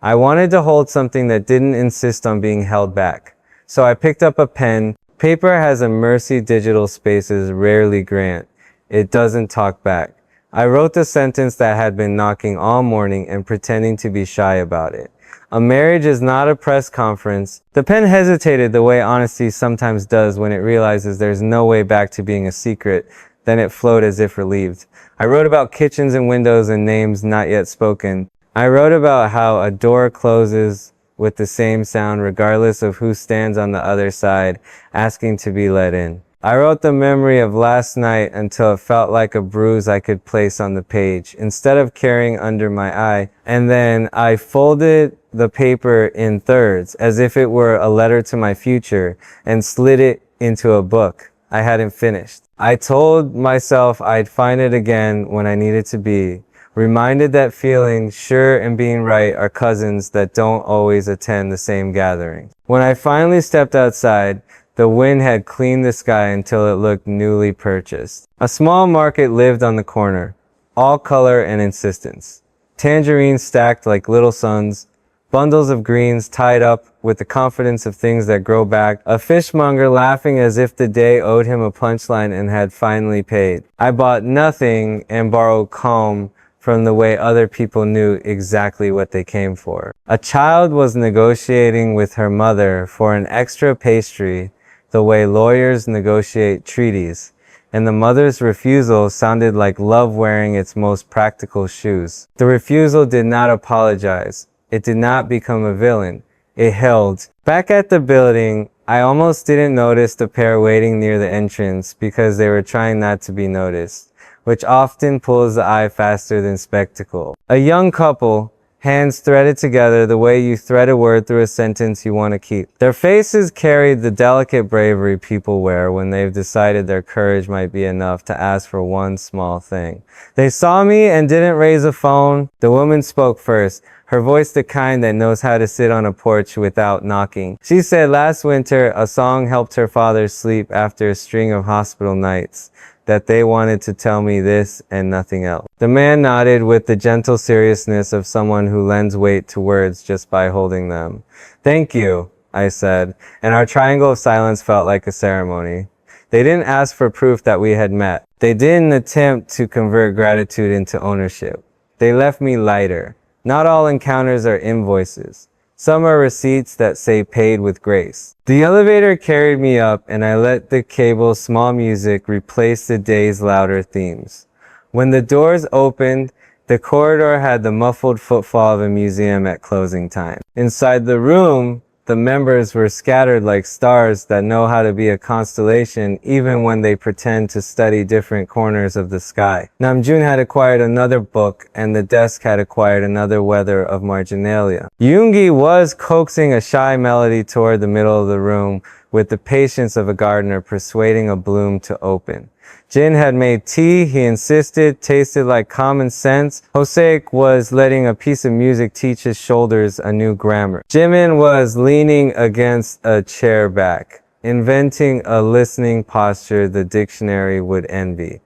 [SPEAKER 1] I wanted to hold something that didn't insist on being held back. So I picked up a pen. Paper has a mercy digital spaces rarely grant. It doesn't talk back. I wrote the sentence that had been knocking all morning and pretending to be shy about it. A marriage is not a press conference. The pen hesitated the way honesty sometimes does when it realizes there's no way back to being a secret. Then it flowed as if relieved. I wrote about kitchens and windows and names not yet spoken. I wrote about how a door closes with the same sound regardless of who stands on the other side asking to be let in. I wrote the memory of last night until it felt like a bruise I could place on the page instead of carrying under my eye, and then I folded the paper in thirds as if it were a letter to my future and slid it into a book I hadn't finished. I told myself I'd find it again when I needed to be, reminded that feeling sure and being right are cousins that don't always attend the same gathering. When I finally stepped outside, the wind had cleaned the sky until it looked newly purchased. A small market lived on the corner, all color and insistence. Tangerines stacked like little suns, bundles of greens tied up with the confidence of things that grow back, a fishmonger laughing as if the day owed him a punchline and had finally paid. I bought nothing and borrowed calm from the way other people knew exactly what they came for. A child was negotiating with her mother for an extra pastry the way lawyers negotiate treaties, and the mother's refusal sounded like love wearing its most practical shoes. The refusal did not apologize. It did not become a villain. It held. Back at the building, I almost didn't notice the pair waiting near the entrance because they were trying not to be noticed, which often pulls the eye faster than spectacle. A young couple, hands threaded together the way you thread a word through a sentence you want to keep. Their faces carried the delicate bravery people wear when they've decided their courage might be enough to ask for one small thing. They saw me and didn't raise a phone. The woman spoke first, her voice the kind that knows how to sit on a porch without knocking. She said last winter a song helped her father sleep after a string of hospital nights, that they wanted to tell me this and nothing else. The man nodded with the gentle seriousness of someone who lends weight to words just by holding them. Thank you, I said, and our triangle of silence felt like a ceremony. They didn't ask for proof that we had met. They didn't attempt to convert gratitude into ownership. They left me lighter. Not all encounters are invoices. Some are receipts that say paid with grace. The elevator carried me up and I let the cable's small music replace the day's louder themes. When the doors opened, the corridor had the muffled footfall of a museum at closing time. Inside the room, the members were scattered like stars that know how to be a constellation even when they pretend to study different corners of the sky. Namjoon had acquired another book and the desk had acquired another weather of marginalia. Yoongi was coaxing a shy melody toward the middle of the room with the patience of a gardener persuading a bloom to open. Jin had made tea, he insisted, tasted like common sense. Hoseik was letting a piece of music teach his shoulders a new grammar. Jimin was leaning against a chair back, inventing a listening posture the dictionary would envy.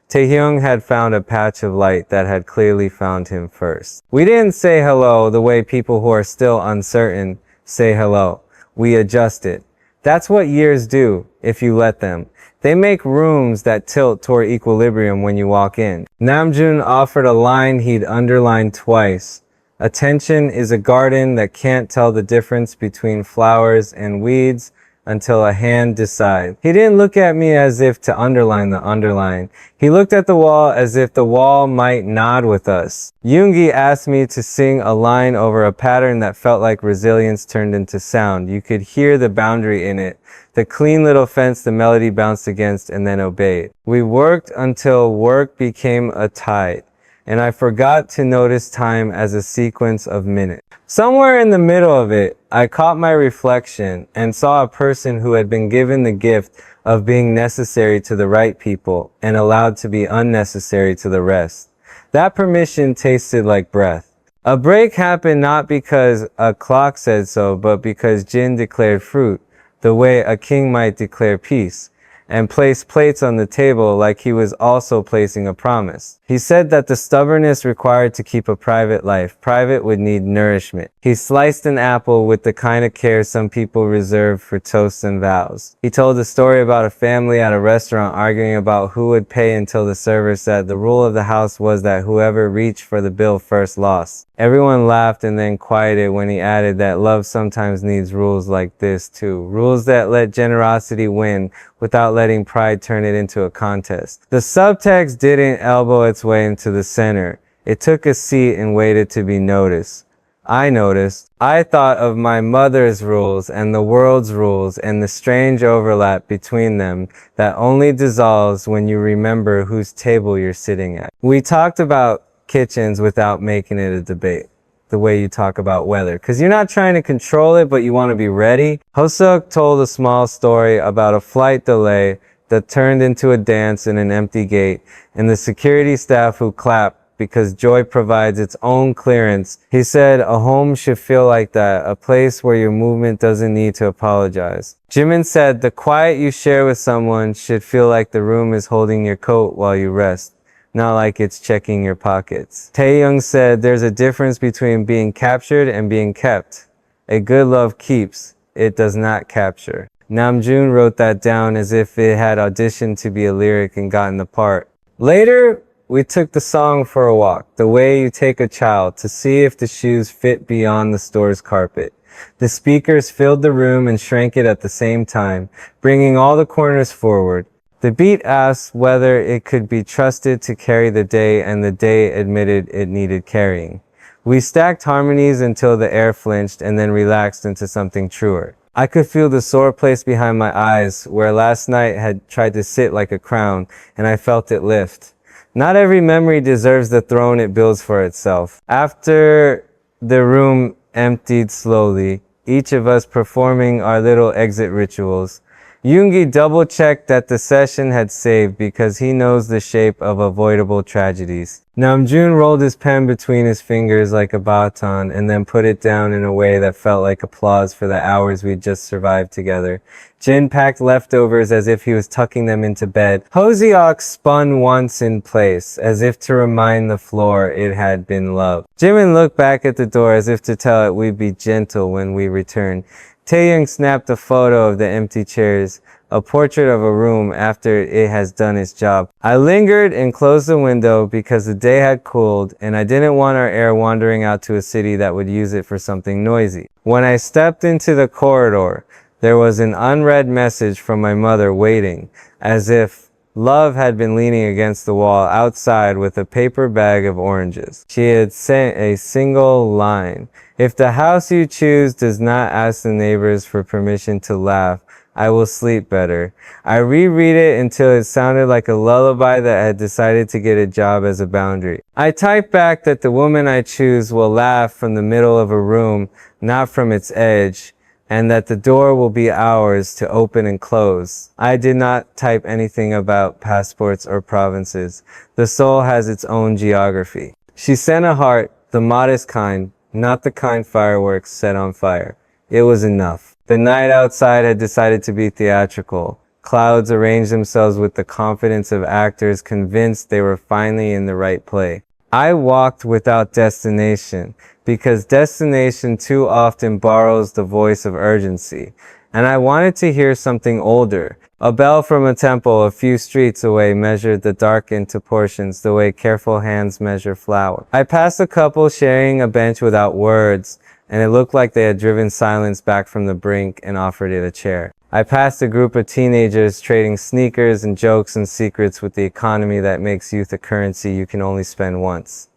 [SPEAKER 1] Taehyung had found a patch of light that had clearly found him first. We didn't say hello the way people who are still uncertain say hello. We adjusted. That's what years do, if you let them. They make rooms that tilt toward equilibrium when you walk in. Namjoon offered a line he'd underlined twice. Attention is a garden that can't tell the difference between flowers and weeds until a hand decides. He didn't look at me as if to underline the underline. He looked at the wall as if the wall might nod with us. Yoongi asked me to sing a line over a pattern that felt like resilience turned into sound. You could hear the boundary in it. The clean little fence the melody bounced against and then obeyed. We worked until work became a tide, and I forgot to notice time as a sequence of minutes. Somewhere in the middle of it, I caught my reflection and saw a person who had been given the gift of being necessary to the right people and allowed to be unnecessary to the rest. That permission tasted like breath. A break happened not because a clock said so, but because Jin declared fruit, the way a king might declare peace, and placed plates on the table like he was also placing a promise. He said that the stubbornness required to keep a private life. Private would need nourishment. He sliced an apple with the kind of care some people reserve for toasts and vows. He told a story about a family at a restaurant arguing about who would pay until the server said the rule of the house was that whoever reached for the bill first lost. Everyone laughed and then quieted when he added that love sometimes needs rules like this too. Rules that let generosity win without letting pride turn it into a contest. The subtext didn't elbow its way into the center. It took a seat and waited to be noticed. I noticed. I thought of my mother's rules and the world's rules and the strange overlap between them that only dissolves when you remember whose table you're sitting at. We talked about kitchens without making it a debate, the way you talk about weather, because you're not trying to control it, but you want to be ready. Hoseok told a small story about a flight delay that turned into a dance in an empty gate, and the security staff who clapped because joy provides its own clearance. He said a home should feel like that, a place where your movement doesn't need to apologize. Jimin said the quiet you share with someone should feel like the room is holding your coat while you rest. not like it's checking your pockets. Taeyoung said there's a difference between being captured and being kept. A good love keeps, it does not capture. Namjoon wrote that down as if it had auditioned to be a lyric and gotten the part. Later, we took the song for a walk, the way you take a child, to see if the shoes fit beyond the store's carpet. The speakers filled the room and shrank it at the same time, bringing all the corners forward. The beat asked whether it could be trusted to carry the day, and the day admitted it needed carrying. We stacked harmonies until the air flinched and then relaxed into something truer. I could feel the sore place behind my eyes, where last night had tried to sit like a crown, and I felt it lift. Not every memory deserves the throne it builds for itself. After the room emptied slowly, each of us performing our little exit rituals, Yoongi double-checked that the session had saved because he knows the shape of avoidable tragedies. Namjoon rolled his pen between his fingers like a bangtan and then put it down in a way that felt like applause for the hours we'd just survived together. Jin packed leftovers as if he was tucking them into bed. Hoseok spun once in place, as if to remind the floor it had been loved. Jimin looked back at the door as if to tell it we'd be gentle when we returned. Taeyoung snapped a photo of the empty chairs, a portrait of a room after it has done its job. I lingered and closed the window because the day had cooled and I didn't want our air wandering out to a city that would use it for something noisy. When I stepped into the corridor, there was an unread message from my mother waiting, as if love had been leaning against the wall outside with a paper bag of oranges. She had sent a single line. If the house you choose does not ask the neighbors for permission to laugh, I will sleep better. I reread it until it sounded like a lullaby that had decided to get a job as a boundary. I typed back that the woman I choose will laugh from the middle of a room, not from its edge, and that the door will be ours to open and close. I did not type anything about passports or provinces. The soul has its own geography. She sent a heart, the modest kind, not the kind fireworks set on fire. It was enough. The night outside had decided to be theatrical. Clouds arranged themselves with the confidence of actors convinced they were finally in the right play. I walked without destination, because destination too often borrows the voice of urgency, and I wanted to hear something older. A bell from a temple a few streets away measured the dark into portions the way careful hands measure flour. I passed a couple sharing a bench without words, and it looked like they had driven silence back from the brink and offered it a chair. I passed a group of teenagers trading sneakers and jokes and secrets with the economy that makes youth a currency you can only spend once.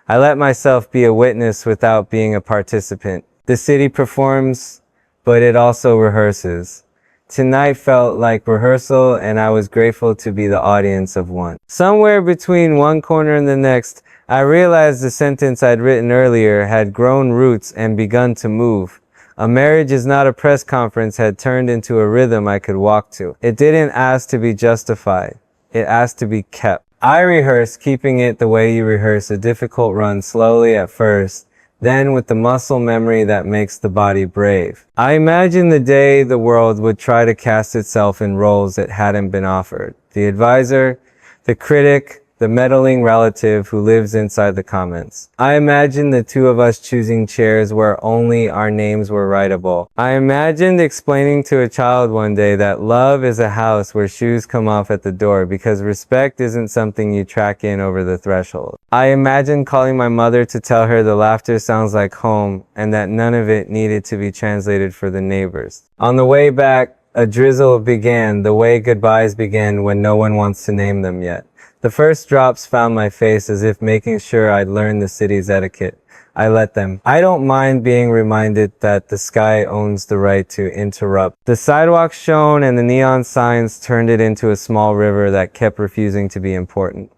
[SPEAKER 1] I let myself be a witness without being a participant. The city performs, but it also rehearses. Tonight felt like rehearsal, and I was grateful to be the audience of one. Somewhere between one corner and the next, I realized the sentence I'd written earlier had grown roots and begun to move. A marriage is not a press conference had turned into a rhythm I could walk to. It didn't ask to be justified. It asked to be kept. I rehearsed, keeping it the way you rehearse a difficult run, slowly at first, then with the muscle memory that makes the body brave. I imagined the day the world would try to cast itself in roles it hadn't been offered. The advisor, the critic, the meddling relative who lives inside the comments. I imagined the two of us choosing chairs where only our names were writable. I imagined explaining to a child one day that love is a house where shoes come off at the door because respect isn't something you track in over the threshold. I imagined calling my mother to tell her the laughter sounds like home and that none of it needed to be translated for the neighbors. On the way back, a drizzle began, the way goodbyes begin when no one wants to name them yet. The first drops found my face as if making sure I'd learned the city's etiquette. I let them. I don't mind being reminded that the sky owns the right to interrupt. The sidewalk shone and the neon signs turned it into a small river that kept refusing to be important.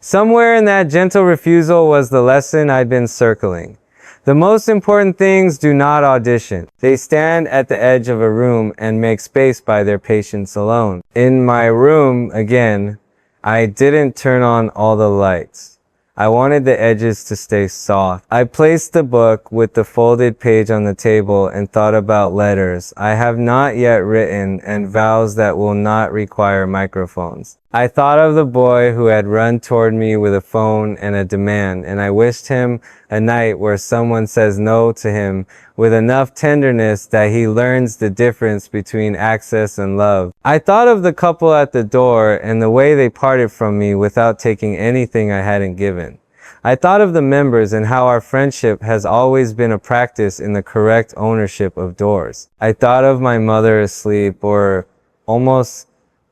[SPEAKER 1] Somewhere in that gentle refusal was the lesson I'd been circling. The most important things do not audition. They stand at the edge of a room and make space by their patience alone. In my room, again, I didn't turn on all the lights. I wanted the edges to stay soft. I placed the book with the folded page on the table and thought about letters I have not yet written and vows that will not require microphones. I thought of the boy who had run toward me with a phone and a demand, and I wished him a night where someone says no to him with enough tenderness that he learns the difference between access and love. I thought of the couple at the door and the way they parted from me without taking anything I hadn't given. I thought of the members and how our friendship has always been a practice in the correct ownership of doors. I thought of my mother asleep or almost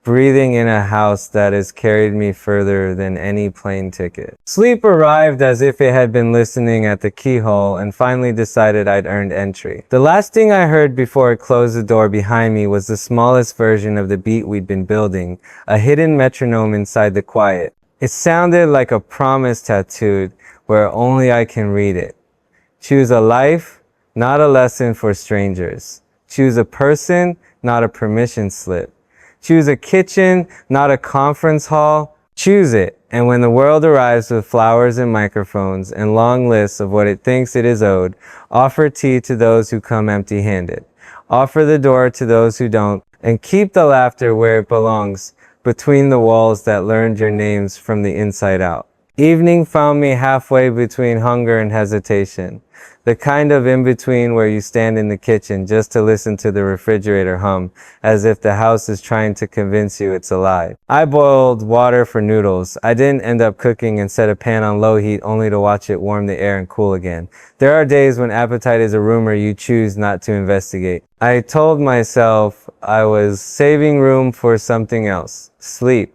[SPEAKER 1] breathing in a house that has carried me further than any plane ticket. Sleep arrived as if it had been listening at the keyhole and finally decided I'd earned entry. The last thing I heard before it closed the door behind me was the smallest version of the beat we'd been building, a hidden metronome inside the quiet. It sounded like a promise tattooed where only I can read it. Choose a life, not a lesson for strangers. Choose a person, not a permission slip. Choose a kitchen, not a conference hall. Choose it. And when the world arrives with flowers and microphones and long lists of what it thinks it is owed, offer tea to those who come empty-handed. Offer the door to those who don't, and keep the laughter where it belongs, between the walls that learned your names from the inside out. Evening found me halfway between hunger and hesitation. The kind of in-between where you stand in the kitchen just to listen to the refrigerator hum, as if the house is trying to convince you it's alive. I boiled water for noodles. I didn't end up cooking and set a pan on low heat only to watch it warm the air and cool again. There are days when appetite is a rumor you choose not to investigate. I told myself I was saving room for something else. Sleep.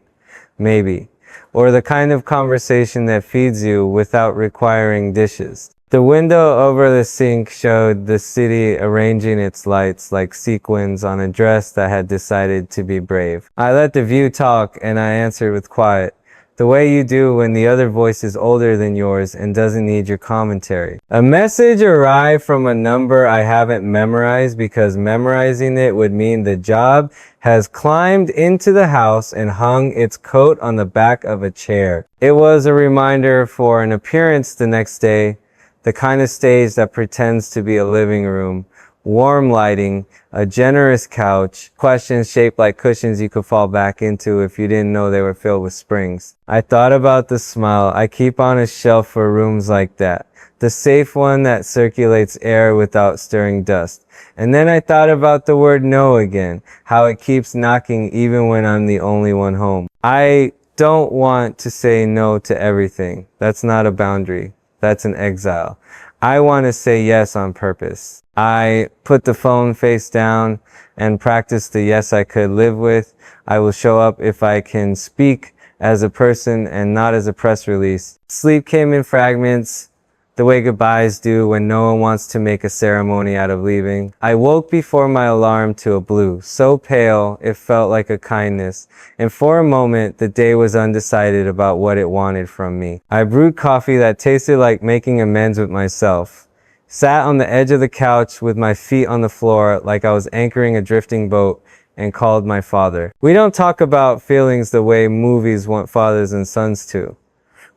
[SPEAKER 1] Maybe. Or the kind of conversation that feeds you without requiring dishes. The window over the sink showed the city arranging its lights like sequins on a dress that had decided to be brave. I let the view talk and I answered with quiet, the way you do when the other voice is older than yours and doesn't need your commentary. A message arrived from a number I haven't memorized because memorizing it would mean the job has climbed into the house and hung its coat on the back of a chair. It was a reminder for an appearance the next day, the kind of stage that pretends to be a living room, warm lighting, a generous couch, questions shaped like cushions you could fall back into if you didn't know they were filled with springs. I thought about the smile I keep on a shelf for rooms like that, the safe one that circulates air without stirring dust. And then I thought about the word no again, how it keeps knocking even when I'm the only one home. I don't want to say no to everything. That's not a boundary. That's an exile. I want to say yes on purpose. I put the phone face down and practice the yes I could live with. I will show up if I can speak as a person and not as a press release. Sleep came in fragments, the way goodbyes do when no one wants to make a ceremony out of leaving. I woke before my alarm to a blue, so pale it felt like a kindness, and for a moment the day was undecided about what it wanted from me. I brewed coffee that tasted like making amends with myself, sat on the edge of the couch with my feet on the floor like I was anchoring a drifting boat, and called my father. We don't talk about feelings the way movies want fathers and sons to.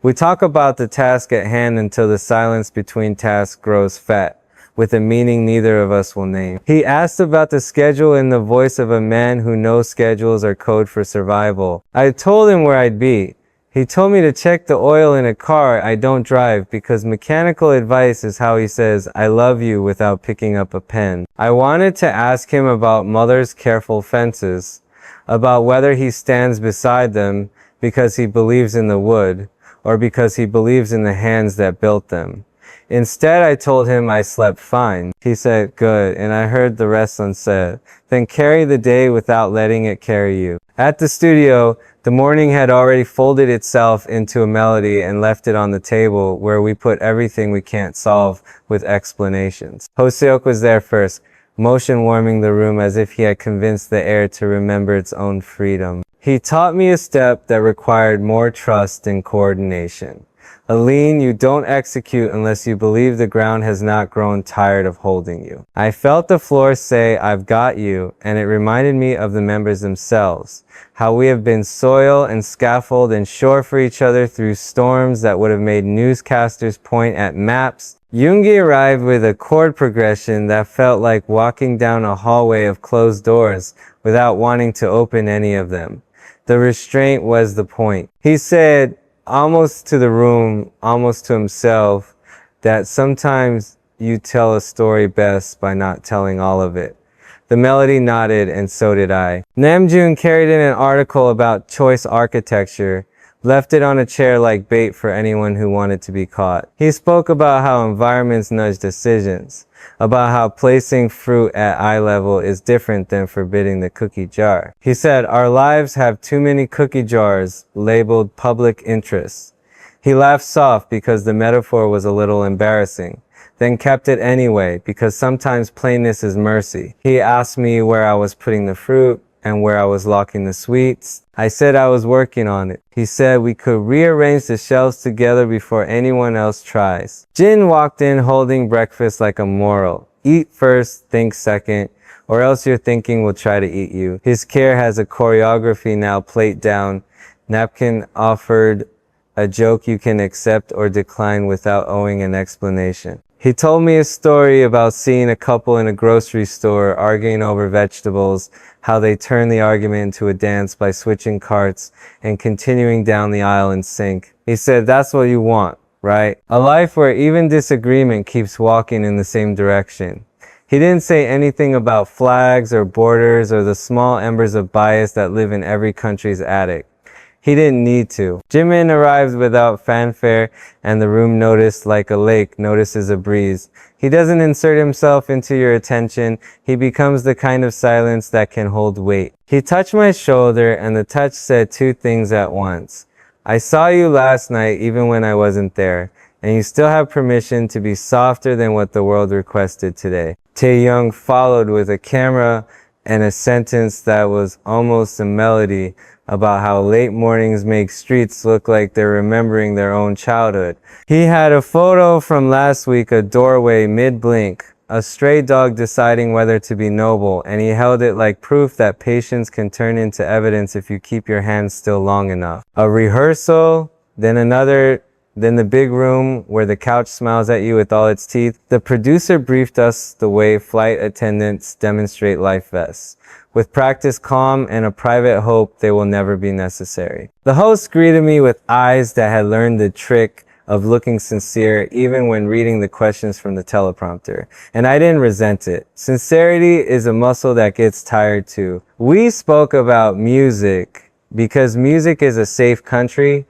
[SPEAKER 1] We talk about the task at hand until the silence between tasks grows fat, with a meaning neither of us will name. He asked about the schedule in the voice of a man who knows schedules are code for survival. I told him where I'd be. He told me to check the oil in a car I don't drive because mechanical advice is how he says, I love you without picking up a pen. I wanted to ask him about mother's careful fences, about whether he stands beside them because he believes in the wood, or because he believes in the hands that built them. Instead, I told him I slept fine. He said, good, and I heard the rest unsaid. Then carry the day without letting it carry you. At the studio, the morning had already folded itself into a melody and left it on the table where we put everything we can't solve with explanations. Hoseok was there first, motion warming the room as if he had convinced the air to remember its own freedom. He taught me a step that required more trust and coordination. A lean you don't execute unless you believe the ground has not grown tired of holding you. I felt the floor say, I've got you, and it reminded me of the members themselves, how we have been soil and scaffold and shore for each other through storms that would have made newscasters point at maps. Yoongi arrived with a chord progression that felt like walking down a hallway of closed doors without wanting to open any of them. The restraint was the point. He said, almost to the room, almost to himself, that sometimes you tell a story best by not telling all of it. The melody nodded, and so did I. Namjoon carried in an article about choice architecture, left it on a chair like bait for anyone who wanted to be caught. He spoke about how environments nudge decisions, about how placing fruit at eye level is different than forbidding the cookie jar. He said, our lives have too many cookie jars labeled public interest. He laughed soft because the metaphor was a little embarrassing, then kept it anyway because sometimes plainness is mercy. He asked me where I was putting the fruit and where I was locking the sweets. I said I was working on it. He said we could rearrange the shelves together before anyone else tries. Jin walked in holding breakfast like a moral. Eat first, think second, or else your thinking will try to eat you. His care has a choreography now, plate down. Napkin offered a joke you can accept or decline without owing an explanation. He told me a story about seeing a couple in a grocery store arguing over vegetables, how they turned the argument into a dance by switching carts and continuing down the aisle in sync. He said, that's what you want, right? A life where even disagreement keeps walking in the same direction. He didn't say anything about flags or borders or the small embers of bias that live in every country's attic. He didn't need to. Jimin arrived without fanfare, and the room noticed like a lake notices a breeze. He doesn't insert himself into your attention. He becomes the kind of silence that can hold weight. He touched my shoulder, and the touch said two things at once. I saw you last night even when I wasn't there, and you still have permission to be softer than what the world requested today. Taeyoung followed with a camera and a sentence that was almost a melody about how late mornings make streets look like they're remembering their own childhood. He had a photo from last week, a doorway mid-blink, a stray dog deciding whether to be noble, and he held it like proof that patience can turn into evidence if you keep your hands still long enough. A rehearsal, then another, then the big room where the couch smiles at you with all its teeth. The producer briefed us the way flight attendants demonstrate life vests. With practice calm and a private hope they will never be necessary. The host greeted me with eyes that had learned the trick of looking sincere even when reading the questions from the teleprompter. And I didn't resent it. Sincerity is a muscle that gets tired too. We spoke about music because music is a safe country,